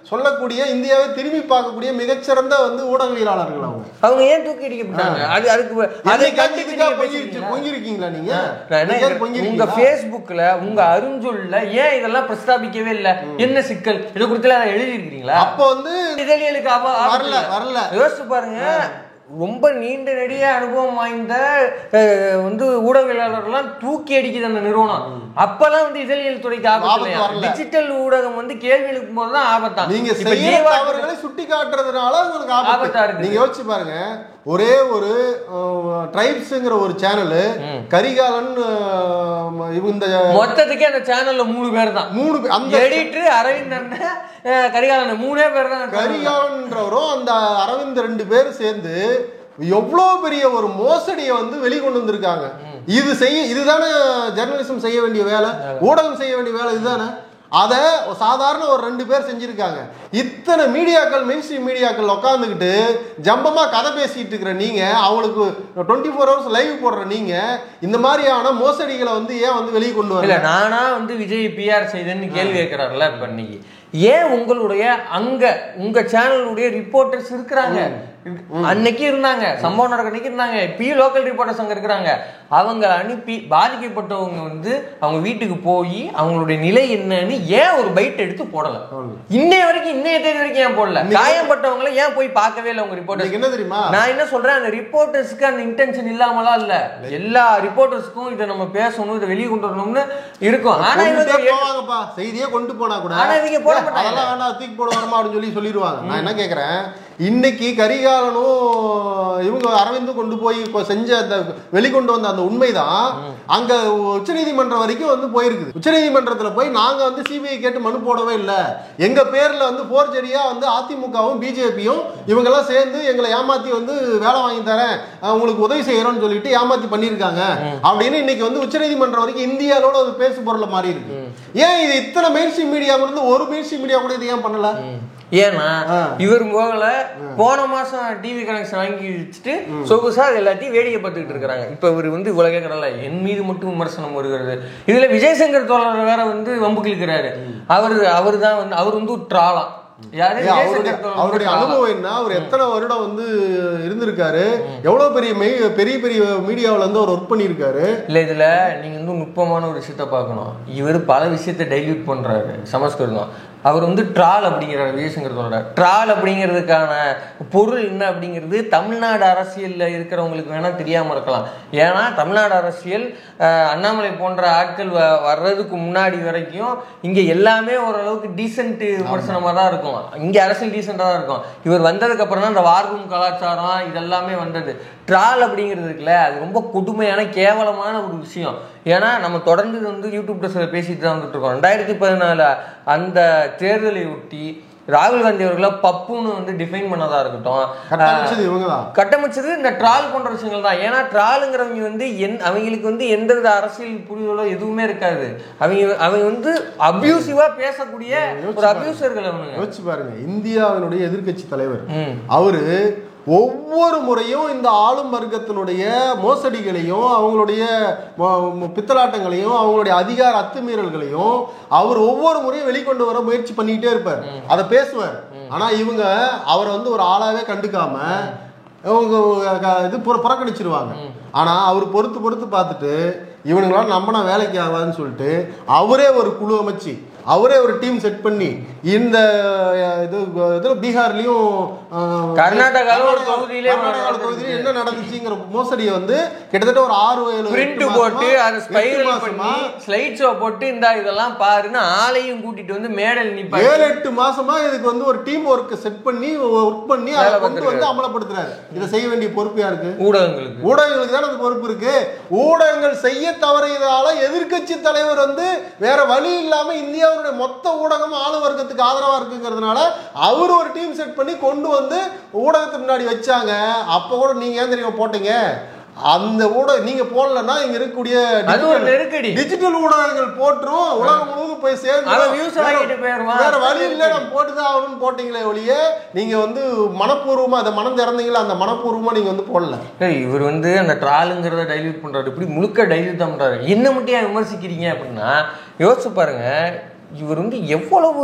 சொல்லக்கூடிய இந்தியாவை திரும்பி பார்க்கக்கூடிய மிகச்சிறந்த வந்து ஊடகவியலாளர்கள் அவங்க ஏன் தூக்கி அடிக்கப்பட்டாங்க? பொங்கிருக்கீங்களா நீங்க? உங்க Facebookல உங்க அருஞ்சொல்ல ஏன் இதெல்லாம் பிரஸ்தாபிக்கவே இல்ல? என்ன சிக்கல்? இது குறித்து எழுதி இருக்கீங்களா? அப்ப வந்து இதழியலுக்கு வரல. யோசிச்சு பாருங்க, ரொம்ப நீண்ட நெடிய அனுபவம் வாய்ந்த வந்து ஊடகவியலாளர்கள்லாம் தூக்கி அடிக்குது அந்த நிறுவனம். அப்பெல்லாம் வந்து இதழியல் துறைக்கு ஆபத்து. டிஜிட்டல் ஊடகம் வந்து கேள்வி எழுப்பும் போதுதான் ஆபத்தா. நீங்க அவர்களை சுட்டி காட்டுறதுனால உங்களுக்கு ஆபத்தா இருக்கு. நீங்க யோசிச்சு பாருங்க, ஒரே ஒரு ட்ரைப்ஸ்ங்கிற ஒரு சேனல், கரிகாலன், இந்த மொத்தத்துக்கே அந்த சேனல்ல 3 பேர் தான். 3 பேர், அந்த எடிட்டர் அரவிந்த் அண்ணன், கரிகாலன் 3 பேர் தான். கரிகாலன்றவரும் அந்த அரவிந்த் 2 பேர் சேர்ந்து எவ்வளவு பெரிய ஒரு மோசடியை வந்து வெளிக்கொண்டு வந்திருக்காங்க. இதுதானே ஜெர்னலிசம் செய்ய வேண்டிய வேலை, ஊடகம் செய்ய வேண்டிய வேலை இதுதானே. அதை சாதாரண ஒரு 2 பேர் செஞ்சிருக்காங்க. இத்தனை மீடியாக்கள், மெயின் ஸ்ட்ரீம் மீடியாக்கள் உட்காந்துக்கிட்டு ஜம்பமா கதை பேசிட்டு இருக்கிற நீங்க, அவங்களுக்கு 24 hours லைவ் போடுற நீங்க, இந்த மாதிரியான மோசடிகளை வந்து ஏன் வந்து வெளியே கொண்டு வரல? நானா வந்து விஜய் பிஆர் செய்தேன்னு கேள்வி கேட்கிறாருல இப்ப இன்னைக்கு. ஏன் உங்களுடைய உங்க சேனலுடைய ரிப்போர்ட்டர்ஸ் இருக்கிறாங்க, அன்னைக்கு இருந்தாங்க, சம்பவம் நடக்க அன்னைக்கு இருந்தாங்க, இப்பயும் லோக்கல் ரிப்போர்ட்டர்ஸ் அங்க இருக்கிறாங்க. அவங்க அனுப்பி பாதிக்கப்பட்டவங்க வந்து அவங்க வீட்டுக்கு போய் அவங்களுடைய நிலை என்னன்னு ஏன் ஒரு பைட் எடுத்து போடல? இன்னைய தேதி வரைக்கும் ஏன் போடல? காயப்பட்டவங்களை ஏன் போய் பார்க்கவே இல்லை உங்க ரிப்போர்ட்டர்ஸ்? என்ன தெரியுமா நான் என்ன சொல்றேன், அந்த ரிப்போர்ட்டர்ஸ்க்கு அந்த இன்டென்ஷன் இல்லாமலாம் இல்ல, எல்லா ரிப்போர்ட்டர்ஸ்க்கும் இதை நம்ம பேசணும், இதை வெளியே கொண்டு வரணும்னு இருக்கும். ஆனா இவங்க செய்தியே கொண்டு போனா கூட அதெல்லாம் வேண்டாம், தூக்கி போட வரமா அப்படின்னு சொல்லிடுவாங்க. நான் என்ன கேட்கறேன், இன்னைக்கு கரிகாலனும் இவங்க அரவிந்தும் கொண்டு போய் செஞ்ச அந்த வெளிக்கொண்டு வந்த அந்த உண்மைதான் அங்க உச்சநீதிமன்றம் வரைக்கும் வந்து போயிருக்குது. உச்சநீதிமன்றத்துல போய் நாங்க வந்து சிபிஐ கேட்டு மனு போடவே இல்லை, எங்க பேர்ல வந்து போர்ஜரியா வந்து அதிமுகவும் பிஜேபியும் இவங்க எல்லாம் சேர்ந்து எங்களை ஏமாத்தி வந்து வேலை வாங்கி தரேன், உங்களுக்கு உதவி செய்யறோம்னு சொல்லிட்டு ஏமாத்தி பண்ணிருக்காங்க அப்படின்னு இன்னைக்கு வந்து உச்சநீதிமன்றம் வரைக்கும் இந்தியாவோட ஒரு பேசு பொருளை மாறி இருக்கு. ஏன் இது இத்தனை மெயின் ஸ்ட்ரீம் மீடியா இருந்து ஒரு மெயின் ஸ்ட்ரீம் மீடியா கூட இது ஏன் பண்ணல? ஏன்னா இவர் போகல, போன மாசம் டிவி கனெக்ஷன் வாங்கி வச்சுட்டு சொகுசா எல்லாத்தையும் வேடிக்கை பார்த்துக்கிட்டு இருக்காங்க. இப்ப இவர் வந்து இவ்வளவு கேட்கறல, என் மீது மட்டும் விமர்சனம் வருகிறது. இதுல விஜய் சங்கர் தோழர் வேற வந்து வம்புக்கு இழுக்கிறாரு. அவர் தான் வந்து அவர் வந்து ஒரு ட்ராலாம். அவருடைய அனுபவம் என்ன, அவர் எத்தனை வருடம் வந்து இருந்திருக்காரு, எவ்வளவு பெரிய பெரிய மீடியாவில் வந்து அவர் ஒர்க் பண்ணியிருக்காரு. இல்ல இதுல நீங்க வந்து நுட்பமான ஒரு விஷயத்த பார்க்கணும். இவர் பல விஷயத்தை டைல்யூட் பண்றாரு. சமஸ்கிருதம் அவர் வந்து ட்ரால் அப்படிங்கிற விஜயசங்கர் சொல்றாரு. ட்ரால் அப்படிங்கிறதுக்கான பொருள் என்ன அப்படிங்கிறது தமிழ்நாடு அரசியல்ல இருக்கிறவங்களுக்கு வேணா தெரியாம இருக்கலாம். ஏன்னா தமிழ்நாடு அரசியல் அண்ணாமலை போன்ற ஆட்கள் வர்றதுக்கு முன்னாடி வரைக்கும் இங்க எல்லாமே ஓரளவுக்கு டீசென்ட் விமர்சனமா தான் இருக்கும். இங்க அரசியல் டீசெண்டா தான் இருக்கும். இவர் வந்ததுக்கு அப்புறம் தான் இந்த வார்ரூம் கலாச்சாரம் இதெல்லாமே வந்தது. ட்ரால் அப்படிங்கிறது இருக்குல்ல, அது ரொம்ப கொடுமையான கேவலமான ஒரு விஷயம். ஏன்னா நம்ம தொடர்ந்து வந்து யூடியூப் பேசிட்டு தான் வந்துட்டு இருக்கோம். 2014 அந்த தேர்தலை ஒட்டி ராகுல் காந்தி அவர்களை பப்புன்னு வந்து டிஃபைன் பண்ணதா இருக்கட்டும், கட்டமைச்சது இந்த ட்ரால் போன்ற விஷயங்கள் தான். ஏன்னா ட்ராலுங்கிறவங்க வந்து அவங்களுக்கு வந்து எந்தவித அரசியல் புரிதலோ எதுவுமே இருக்காது. அவங்க வந்து அபியூசிவா பேசக்கூடிய ஒரு அபியூசர்கள். அவங்க யோசிச்சு பாருங்க, இந்தியாவினுடைய எதிர்கட்சி தலைவர் அவரு ஒவ்வொரு முறையும் இந்த ஆளும் வர்க்கத்தினுடைய மோசடிகளையும் அவங்களுடைய பித்தலாட்டங்களையும் அவங்களுடைய அதிகார அத்துமீறல்களையும் அவர் ஒவ்வொரு முறையும் வெளிக்கொண்டு வர முயற்சி பண்ணிக்கிட்டே இருப்பார், அதை பேசுவார். ஆனா இவங்க அவரை வந்து ஒரு ஆளாவே கண்டுக்காம இவங்க இது புறக்கணிச்சிருவாங்க. ஆனா அவர் பொறுத்து பார்த்துட்டு இவனுங்களால நம்பினா வேலைக்கு ஆகாதுன்னு சொல்லிட்டு அவரே ஒரு குழு அமைச்சு அவரே ஒரு டீம் செட் பண்ணி இந்த இது பீகார்லயும் கர்நாடகாவிலும் என்ன நடந்துச்சுங்கிற மோசடியை வந்து கிட்டத்தட்ட ஒரு 6-7 பிரிண்ட் போட்டு அதை ஸ்பைரல் பண்ணி ஸ்லைட் ஷோ போட்டு இந்த இதெல்லாம் பாருன்னு ஆளையும் கூட்டிட்டு வந்து மேடல் நிப்பாங்க. 7-8 மாசமா இதுக்கு வந்து ஒரு டீம் ஒர்க் செட் பண்ணி ஒர்க் பண்ணி அதை கொண்டு வந்து அமலப்படுத்துறாரு. இதை செய்ய வேண்டிய பொறுப்பு யாருக்கு? ஊடகங்களுக்கு தான் அந்த பொறுப்பு இருக்கு. ஊடகங்கள் செய்ய தவறியதால எதிர்கட்சி தலைவர் வந்து வேற வழி இல்லாம இந்தியாவுடைய மொத்த ஊடகம் ஆளு வர்க்கத்துக்கு ஆதரவா இருக்குங்கிறதுனால அவர் ஒரு டீம் செட் பண்ணி கொண்டு வந்து ஊடகத்துக்கு முன்னாடி வச்சாங்க. அப்ப கூட நீங்க ஏன் தெரியுமா போட்டீங்க? அந்த ஊடகம் நீங்க போடலன்னா இங்க இருக்கக்கூடிய டிஜிட்டல் ஊடகங்கள் போட்டுரும், உலகம் முழுவதும் போய் சேர்ந்து வேற வழி இல்லை நம்ம போட்டுதான் ஆகணும்னு போட்டீங்களே ஒழிய நீங்க வந்து மனப்பூர்வமா அதை மனம் திறந்தீங்களா, அந்த மனப்பூர்வமா நீங்க வந்து போடல. இவர் வந்து அந்த ட்ராலுங்கிறத டைல்யூட் பண்றாரு, இப்படி முழுக்க டைல்யூட் தான் பண்றாரு. என்ன மட்டும் ஏன் விமர்சிக்கிறீங்க அப்படின்னா யோசிச்சு பாருங்க, இவர் வந்து எவ்வளவு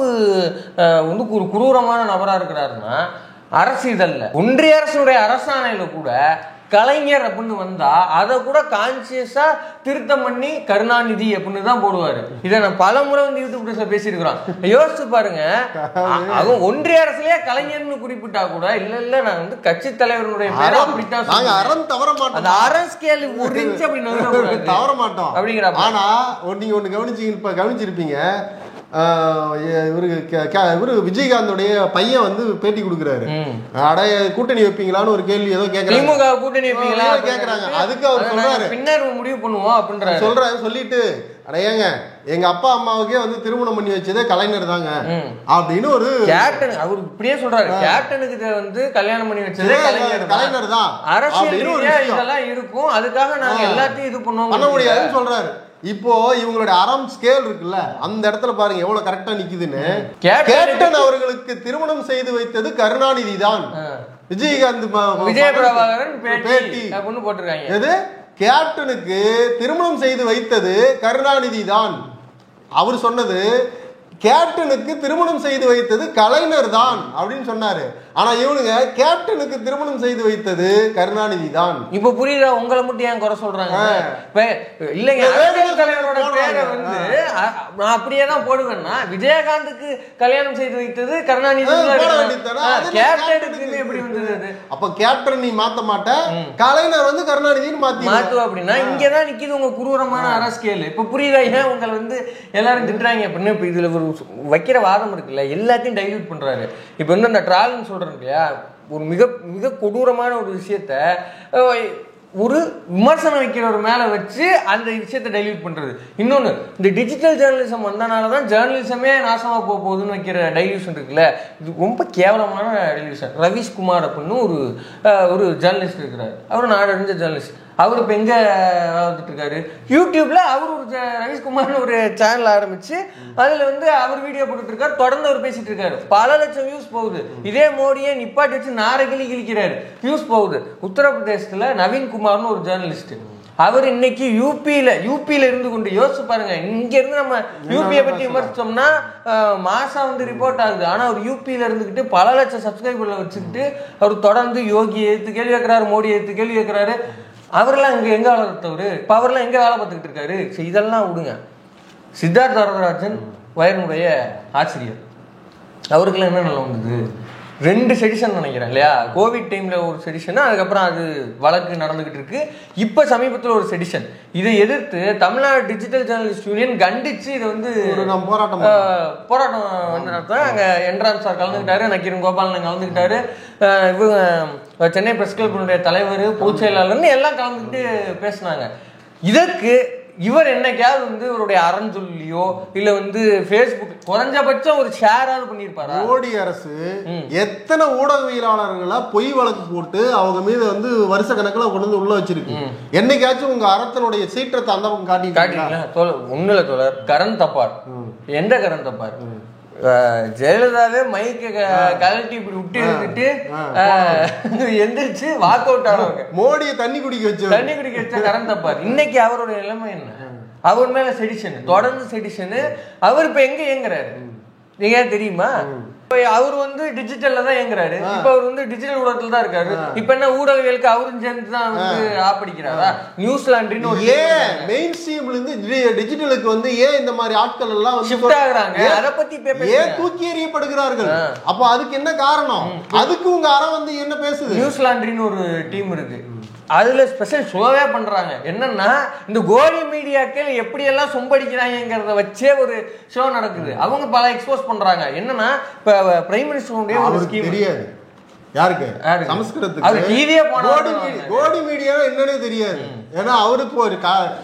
வந்து ஒரு குரூரமான நபரா இருக்கிறாருன்னா, அரசு இதல்ல ஒன்றிய அரசுடைய அரசாணையில கூட கலைஞர் அப்படின்னு வந்தா அதை கூட கான்சியஸா திருத்தம் பண்ணி கருணாநிதி அப்படின்னு தான் போடுவாரு. இதை நான் பல முறை வந்து யூடியூப்ல பேசியிருக்கிறோம். யோசிச்சு பாருங்க, அவங்க ஒன்றிய அரசுலயே கலைஞர்னு குறிப்பிட்டா கூட இல்ல நான் வந்து கட்சி தலைவருடைய பேரை அப்படித்தான் அந்த அறம் ஸ்கேல் ஒரு இன்ச் அப்படி தவற மாட்டோம் அப்படிங்கிற. ஆனா நீங்க ஒண்ணு கவனிச்சிருப்பீங்க, இவரு விஜயகாந்தோடைய பையன் வந்து பேட்டி கொடுக்குறாரு. அடைய கூட்டணி வைப்பீங்களான்னு ஒரு கேள்வி ஏதோ கேக்குறாங்க. திமுக கூட்டணி வைப்பீங்களா கேக்குறாங்க. அதுக்கு அவர் சொல்றாரு பின்னர் முடிவு பண்ணுவோம் அப்படின்றாரு. சொல்லிட்டு அடையாங்க எங்க அப்பா அம்மாவுக்கே வந்து திருமணம் பண்ணி வச்சதே கலைஞர் தாங்க அப்படின்னு ஒரு கேப்டன் அவர் இப்படியே சொல்றாரு. கேப்டனுக்கு வந்து கல்யாணம் பண்ணி வச்சதே கலைஞர் தான். அரசியல் இதெல்லாம் இருக்கும், அதுக்காக நாங்க எல்லாத்தையும் இது பண்ண முடியாதுன்னு சொல்றாரு. இப்போ இவங்களுடைய அறம் ஸ்கேல் இருக்குல்ல, அந்த இடத்துல பாருங்க எவ்வளவு கரெக்டா நிக்குதுன்னு. கேப்டன் அவர்களுக்கு திருமணம் செய்து வைத்தது கருணாநிதி தான். விஜயகாந்த் விஜய பிரபாகரன் பேட்டி அப்படின்னு போட்டிருக்காங்க. எது கேப்டனுக்கு திருமணம் செய்து வைத்தது கருணாநிதி தான். அவர் சொன்னது கேப்டனுக்கு திருமணம் செய்து வைத்தது கலைஞர் தான் அப்படின்னு சொன்னாரு. ஆனா இவனுங்க கேப்டனுக்கு திருமணம் செய்து வைத்தது கருணாநிதி தான். இப்ப புரியுதா உங்களை மட்டும் ஏன் குறை சொல்றாங்க? இல்லைங்க, தலைவரோட பேரை வந்து நான் அப்படியே தான் போடுவேன்னா விஜயகாந்துக்கு கல்யாணம் செய்து வைத்தது கருணாநிதி. கேப்டனுக்கு எப்படி வந்தது? அப்ப கேப்டன் நீ மாத்த மாட்ட, கலைஞர் வந்து கருணாநிதினு மாத்துவ அப்படின்னா இங்கதான் நிக்குது உங்க குரூரமான அரசியல். இப்ப புரியுதா ஏன் உங்களை வந்து எல்லாரும் திட்டுறாங்க அப்படின்னு? இப்ப இதுல ஒரு வைக்கிற வாதம் இருக்குல்ல, எல்லாத்தையும் டைல்யூட் பண்றாரு. இப்ப வந்து அந்த ட்ரால்னு சொல்றேன் இல்லையா, ஒரு மிக மிக கொடூரமான ஒரு விஷயத்த ஒரு விமர்சனம் வைக்கிறவர் மேல வச்சு அந்த விஷயத்தை டைல்யூட் பண்றது. இன்னொன்னு, இந்த டிஜிட்டல் ஜேர்னலிசம் வந்தனாலதான் ஜேர்னலிசமே நாசமா போகுதுன்னு வைக்கிற டைல்யூஷன் இருக்குல்ல, இது ரொம்ப கேவலமான டைல்யூஷன். ரவீஷ்குமார் அப்படின்னு ஒரு ஜேர்னலிஸ்ட் இருக்கிறார். அவர் நாடறிஞ்ச ஜேர்னலிஸ்ட். அவர் இப்போ எங்கே வந்துட்டு இருக்காரு? யூடியூப்ல அவர் ஒரு ரவீஷ்குமார்னு ஒரு சேனல் ஆரம்பிச்சு அதில் வந்து அவர் வீடியோ போட்டுட்டு இருக்காரு. தொடர்ந்து அவர் பேசிட்டு இருக்காரு. பல லட்சம் வியூஸ் போகுது. இதே மோடியை நிப்பாட்டி வச்சு நாரகிளி கிழிக்கிறாரு, வியூஸ் போகுது. உத்தரப்பிரதேசத்தில் நவீன்குமார்னு ஒரு ஜேர்னலிஸ்ட். அவர் இன்னைக்கு யூபியில இருந்து கொண்டு யோசிச்சு பாருங்க. இங்க இருந்து நம்ம யூபியை பத்தி விமர்சிச்சோம்னா மாசம் வந்து ரிப்போர்ட் ஆகுது. ஆனா அவர் யூபியில இருந்துகிட்டு பல லட்சம் சப்ஸ்கிரைபர்ல வச்சுக்கிட்டு அவர் தொடர்ந்து யோகி எடுத்து கேள்வி கேட்கிறாரு, மோடி எடுத்து கேள்வி கேட்கிறாரு. அவரெல்லாம் இங்க எங்க வேலை பார்த்தவரு? இப்ப அவர்லாம் எங்க வேலை பார்த்துக்கிட்டு இருக்காரு? இதெல்லாம் விடுங்க. சித்தார்த் வரதராஜன் வயனுடைய ஆசிரியர், அவருக்குலாம் என்ன நல்லா வந்தது? 2 செடிஷன் நினைக்கிறேன் இல்லையா? கோவிட் டைம்ல ஒரு செடிஷன், அதுக்கப்புறம் அது வழக்கு நடந்துகிட்டு இருக்கு. இப்ப சமீபத்தில் ஒரு செடிஷன். இதை எதிர்த்து தமிழ்நாடு டிஜிட்டல் ஜேர்னலிஸ்ட் யூனியன் கண்டிச்சு இதை வந்து போராட்டம் வந்து நடத்த அங்க என்ட்ரான் சார் கலந்துக்கிட்டாரு, நக்கீரன் கோபாலன் கலந்துக்கிட்டாரு, இவங்க சென்னை பிரஸ் கிளப்பினுடைய தலைவர், பொதுச் செயலாளர்னு எல்லாம் கலந்துக்கிட்டு பேசினாங்க. இதற்கு இவர் என்னைக்காவது வந்து இவருடைய அறஞ்சொல்லியோ இல்ல வந்து ஃபேஸ்புக் குறைஞ்சபட்சம் ஒரு ஷேராவது பண்ணிருப்பாரு? மோடி அரசு எத்தனை ஊடகவியலாளர்களை பொய் வழக்கு போட்டு அவங்க மீது வந்து வருஷ கணக்கில் கொண்டு வந்து உள்ள வச்சிருக்கு. என்னைக்காச்சும் உங்க அறத்தினுடைய சீற்றத்தை அந்த பக்கம் காட்டிட்டீங்களா? ஒண்ணுல தோழர், கரண் தப்பார். எந்த கரண் தப்பார்? ஜெயலலிதாவே மைக்க கலட்டி இப்படி விட்டு இருந்துட்டு எந்திரிச்சு வாக் அவுட் ஆனவங்க. மோடியை தண்ணி குடிக்க வச்ச கரண் தப்பார். இன்னைக்கு அவருடைய நிலைமை என்ன? அவர் மேல செடிஷன், தொடர்ந்து செடிஷன். அவர் இப்ப எங்க இயங்குறாரு நீங்க தெரியுமா? அவர் வந்து டிஜிட்டல்ல தான் இயங்குறாரு. இப்ப அவர் வந்து டிஜிட்டல் ஊடகத்துல தான் இருக்காரு. இப்ப என்ன ஊடகவியலுக்கு அவரும் சேர்ந்து தான் வந்து ஆப்படிக்கிறாரா? நியூசிலாண்டின்னு ஒரு மெயின் ஸ்ட்ரீம்ல இருந்து டிஜிட்டலுக்கு வந்து ஏன் இந்த மாதிரி ஆட்கள் எல்லாம் வந்து ஷிஃப்ட் ஆகுறாங்க? அத பத்தி ஏன் தூக்கி எறியப்படுகிறார்கள்? அப்ப அதுக்கு என்ன காரணம்? அதுக்கு உங்க அறம் வந்து என்ன பேசுது? நியூசிலாண்டின்னு ஒரு டீம் இருக்கு, அதுல ஸ்பெஷல் ஷோவே பண்றாங்க. என்னன்னா இந்த கோலி மீடியாக்கள் எப்படி எல்லாம் சொம்படிக்கிறாங்கிறத வச்சே ஒரு ஷோ நடக்குது. அவங்க பல எக்ஸ்போஸ் பண்றாங்க. என்னன்னா இப்ப பிரைம் மினிஸ்டருடைய ஒரு ஸ்கீம் தெரியாது யாருக்கு, சமஸ்கிருதத்துக்கு கோடி மீடியா என்னன்னே தெரியாது. ஏன்னா அவருக்கு ஒரு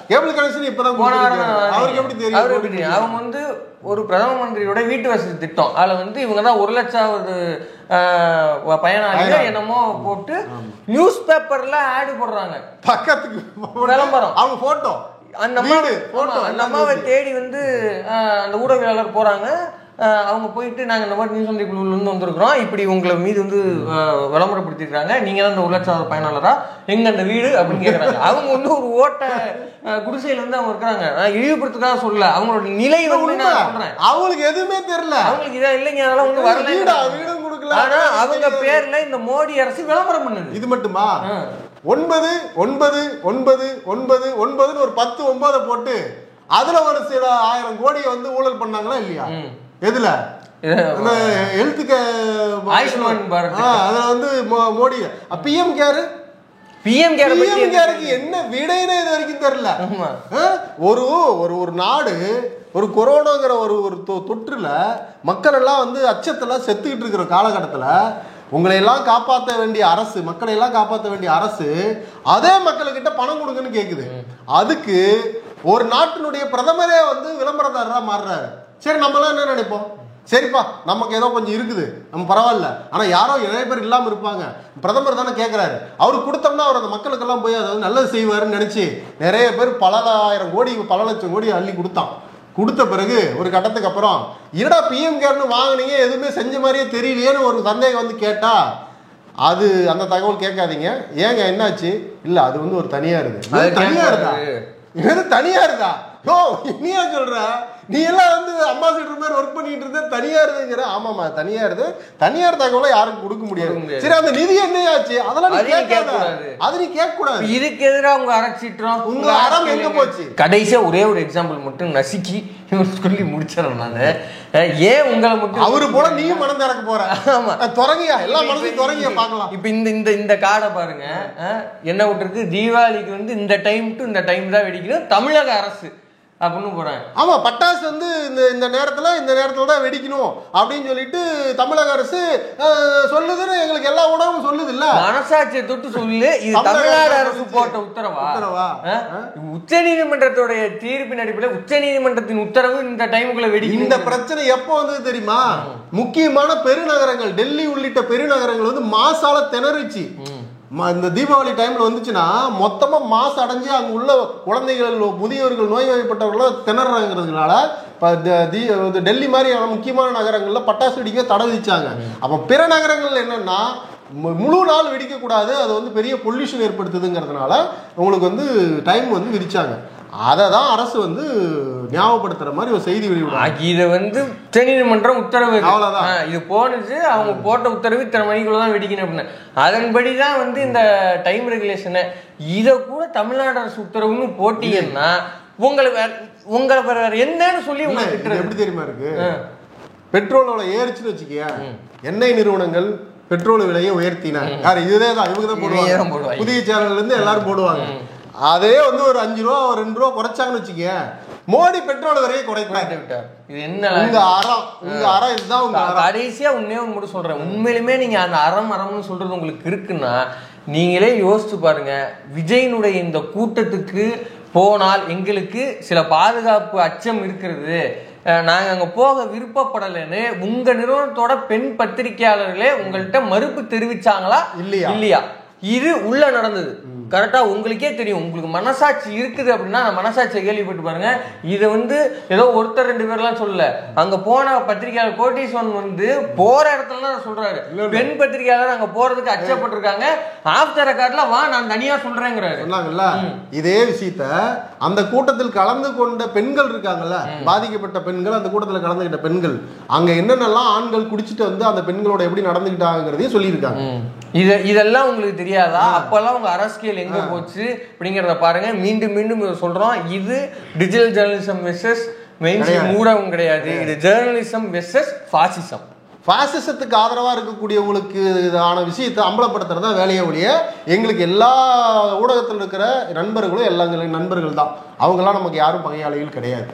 கேபிள் கனெக்ஷன் இப்பதான் அவருக்கு எப்படி தெரியும்? அவங்க வந்து ஒரு பிரதம மந்திரியோட வீட்டு வசதி திட்டம், அதுல வந்து இவங்க தான் 1 லட்சம் பயனாளிகள் என்னமோ போட்டு நியூஸ் பேப்பர்ல ஆடு போடுறாங்க. பக்கத்துக்கு விளம்பரம், அவங்க போட்டோ, அந்த அம்மாவை தேடி வந்து அந்த ஊடகவியலாளர் போறாங்க. அவங்க போயிட்டு நாங்கள் இந்த மாதிரி நியூஸ் வந்து குழுவிலேருந்து வந்திருக்கிறோம், இப்படி உங்களை மீது வந்து விளம்பரப்படுத்திருக்காங்க, நீங்கள் தான் இந்த 1 லட்சம் பயனாளரா, எங்க அந்த வீடு அப்படின்னு கேட்குறாங்க. அவங்க வந்து ஒரு ஓட்ட குடிசையில இருந்து அவங்க இருக்கிறாங்க. நான் இழிவுபடுத்துக்காக சொல்ல, அவங்களோட நிலை வந்து நான் சொல்றேன். அவங்களுக்கு எதுவுமே தெரியல, அவங்களுக்கு இதான் இல்லைங்க, அதெல்லாம் ஒன்றும் வரல, வீடும் கொடுக்கல. ஆனா அவங்க பேர்ல இந்த மோடி அரசு விளம்பரம் பண்ணுது. இது மட்டுமா? 99999 ஒரு 10 9 போட்டு அதுல ஒரு சில 1000 கோடியை வந்து ஊழல் பண்ணாங்களா இல்லையா? எதுல? ஹெல்த்துக்கு, ஆயுஷ்மான் பாரத். அதுல வந்து மோடி பிஎம் கேர் பிஎம் கேருக்கு என்ன விடைன்னு இது வரைக்கும் தெரியல. ஒரு ஒரு நாடு ஒரு கொரோனாங்கிற ஒரு தொற்றுல மக்கள் எல்லாம் வந்து அச்சத்துல செத்துக்கிட்டு இருக்கிற காலகட்டத்துல உங்களை எல்லாம் காப்பாற்ற வேண்டிய அரசு, மக்களை எல்லாம் காப்பாற்ற வேண்டிய அரசு அதே மக்கள்கிட்ட பணம் கொடுங்கன்னு கேக்குது. அதுக்கு ஒரு நாட்டினுடைய பிரதமரே வந்து விளம்பரதாரரா மாறுறாரு. சரி, நம்மளாம் என்ன நினைப்போம், சரிப்பா நமக்கு ஏதோ கொஞ்சம் இருக்குது, நம்ம பரவாயில்ல, ஆனா யாரோ நிறைய பேர் இல்லாம இருப்பாங்க, பிரதமர் தானே கேட்கிறாரு, அவருக்கு கொடுத்தோம்னா அவர் அந்த மக்களுக்கெல்லாம் போய் அதாவது நல்லது செய்வாருன்னு நினைச்சு நிறைய பேர் பல ஆயிரம் கோடி பல லட்சம் கோடி அள்ளி கொடுத்தான். கொடுத்த பிறகு ஒரு கட்டத்துக்கு அப்புறம் என்னடா பிஎம் கேர்னு வாங்கினீங்க, எதுவுமே செஞ்ச மாதிரியே தெரியலையேன்னு ஒரு சந்தேகம் வந்து கேட்டா அது அந்த தகவல் கேட்காதீங்க. ஏங்க என்னாச்சு, இல்ல அது வந்து ஒரு தனியாருதா ஓ நீயா சொல்ற, நீ எல்லாம் வந்து அம்பாசிடர் மாதிரி ஒர்க் பண்ணிட்டு இருந்த தனியாருதுங்கிற. ஆமாமா தனியாருது, தனியார் தகவலை யாருக்கும் கொடுக்க முடியாது. சரி, அந்த நிதி என்னையாச்சு அதெல்லாம் நீ கேட்க கூடாது. இதுக்கு எதிராக உங்க அரைச்சிட்டோம், உங்க அறம் எங்க போச்சு? கடைசியா ஒரே ஒரு எக்ஸாம்பிள் மட்டும் நசுக்கி சொல்லி முடிச்சிடறேன் நானு. ஏன் உங்களை மட்டும் அவரு போல நீயும் மனம் திறக்க போற. ஆமா தொடங்கியா, எல்லா மனசும் தொடங்கிய பாக்கலாம். இப்ப இந்த காடை பாருங்க, என்ன விட்டுருக்கு, தீபாவளிக்கு வந்து இந்த டைம் டு இந்த டைம் தான் வெடிக்கணும் தமிழக அரசு அப்படின்னு போறாங்க. ஆமா, பட்டாசு வந்து இந்த நேரத்துல தான் வெடிக்கணும் அப்படின்னு சொல்லிட்டு தமிழக அரசு சொல்லுதுன்னு எங்களுக்கு எல்லா உணவும் சொல்லுது இல்ல. மனசாட்சியை தொட்டு சொல்லு, இது தமிழ்நாடு அரசு போட்ட உத்தரவா? உச்ச நீதிமன்றத்துடைய தீர்ப்பின் அடிப்படையில் உச்ச நீதிமன்றத்தின் உத்தரவு இந்த டைமுக்குள்ள வெடிக்கும். இந்த பிரச்சனை எப்போ வந்தது தெரியுமா? முக்கியமான பெருநகரங்கள், டெல்லி உள்ளிட்ட பெருநகரங்கள் வந்து மாசால திணறிச்சு. இந்த தீபாவளி டைம்ல வந்துச்சுன்னா மொத்தமா மாசு அடைஞ்சு அங்க உள்ள குழந்தைகள், முதியவர்கள், நோய்வாய்ப்பட்டவர்கள் திணறாங்கிறதுனால டெல்லி மாதிரியான முக்கியமான நகரங்கள்ல பட்டாசு வெடிக்க தடை விதிச்சாங்க. அப்ப பிற நகரங்கள்ல என்னன்னா முழு நாள் வெடிக்க கூடாது, அது வந்து பெரிய பொல்யூஷன் ஏற்படுத்துதுங்கிறதுனால உங்களுக்கு வந்து டைம் வந்து விதிச்சாங்க. அதை தான் அரசு வந்து ஞாபகப்படுத்துற மாதிரி ஒரு செய்தி வெளியிடுவாங்க. இதை வந்து உச்ச நீதிமன்றம் உத்தரவு, அவ்வளவுதான், இது போனுச்சு, அவங்க போட்ட உத்தரவு இத்தனை மணிக்குள்ளதான் வெடிக்கணும் அப்படின்னு. அதன்படிதான் வந்து இந்த டைம் ரெகுலேஷனை இதை கூட தமிழ்நாடு அரசு உத்தரவுன்னு போட்டீங்கன்னா உங்களை வேற என்னன்னு சொல்லி உங்களுக்கு எப்படி தெரியுமா இருக்கு? பெட்ரோலோட ஏறிச்சுன்னு வச்சுக்கியா, எண்ணெய் நிறுவனங்கள் பெட்ரோல் விலையை உயர்த்தினாங்க. யாரு? இதுதான், இவங்க தான் போடுவாங்க. புதிய சேனல்ல இருந்து எல்லாரும் போடுவாங்க. அதே வந்து ஒரு 5 ரூபா ஒரு 2 ரூபா குறைச்சாங்கன்னு வச்சுக்க, மோடி பெட்ரோல் விலையை குறைத்து விட்டார். இது என்ன உங்க அறம் இதுதான் உங்க கடைசியா உண்மையே மட்டும் சொல்றேன். உண்மையிலுமே நீங்க அந்த அறம்னு சொல்றது உங்களுக்கு இருக்குன்னா நீங்களே யோசிச்சு பாருங்க. விஜயனுடைய இந்த கூட்டத்துக்கு போனால் எங்களுக்கு சில பாதுகாப்பு அச்சம் இருக்கிறது, நாங்க அங்க போக விருப்பப்படலைன்னு உங்க நிறுவனத்தோட பெண் பத்திரிகையாளர்களே உங்கள்கிட்ட மறுப்பு தெரிவிச்சாங்களா இல்லையா? இது உள்ள நடந்தது. கரெக்டா உங்களுக்கே தெரியும். உங்களுக்கு மனசாட்சி இருக்குது அப்படின்னா அந்த மனசாட்சியை கேள்விப்பட்டு பாருங்க. இதை வந்து ஏதோ ஒருத்தர் 2 பேர்லாம் சொல்லல. அங்க போன பத்திரிகையாளர் கோட்டீஸ்வரன் வந்து போற இடத்துல சொல்றாரு, பெண் பத்திரிகையாளர் அங்க போறதுக்கு அச்சப்பட்டிருக்காங்க, ஆஃப்டர் ரெக்கார்ட்ல வா நான் தனியா சொல்றேங்கிறாரு. சொன்னாங்கல்ல இதே விஷயத்த அந்த கூட்டத்தில் கலந்து கொண்ட பெண்கள் இருக்காங்கல்ல, பாதிக்கப்பட்ட பெண்கள், அந்த கூட்டத்தில் கலந்துகிட்ட பெண்கள், அங்க என்னென்னலாம் ஆண்கள் குடிச்சிட்டு வந்து அந்த பெண்களோட எப்படி நடந்துகிட்டாங்கிறதையும் சொல்லியிருக்காங்க. இதெல்லாம் உங்களுக்கு தெரியாதா? அப்பெல்லாம் உங்க அரசியல் எங்க போச்சு அப்படிங்கறத பாருங்க. மீண்டும் மீண்டும் சொல்றோம், இது டிஜிட்டல் ஜெர்னலிசம் வெர்சஸ் மெயின்ஸ்ட்ரீம் ஊடகம் கிடையாது. இது ஜெர்னலிசம் வெர்சஸ் பாசிசம். பாசிசத்துக்கு ஆதரவா இருக்கக்கூடியவங்களுக்கு ஆன விஷயத்தை அம்பலப்படுத்துறதா வேலையை ஒழிய எங்களுக்கு எல்லா ஊடகத்தில் இருக்கிற நண்பர்களும் எல்லா நண்பர்கள் தான். அவங்கெல்லாம் நமக்கு யாரும் பகையாளிகள் கிடையாது.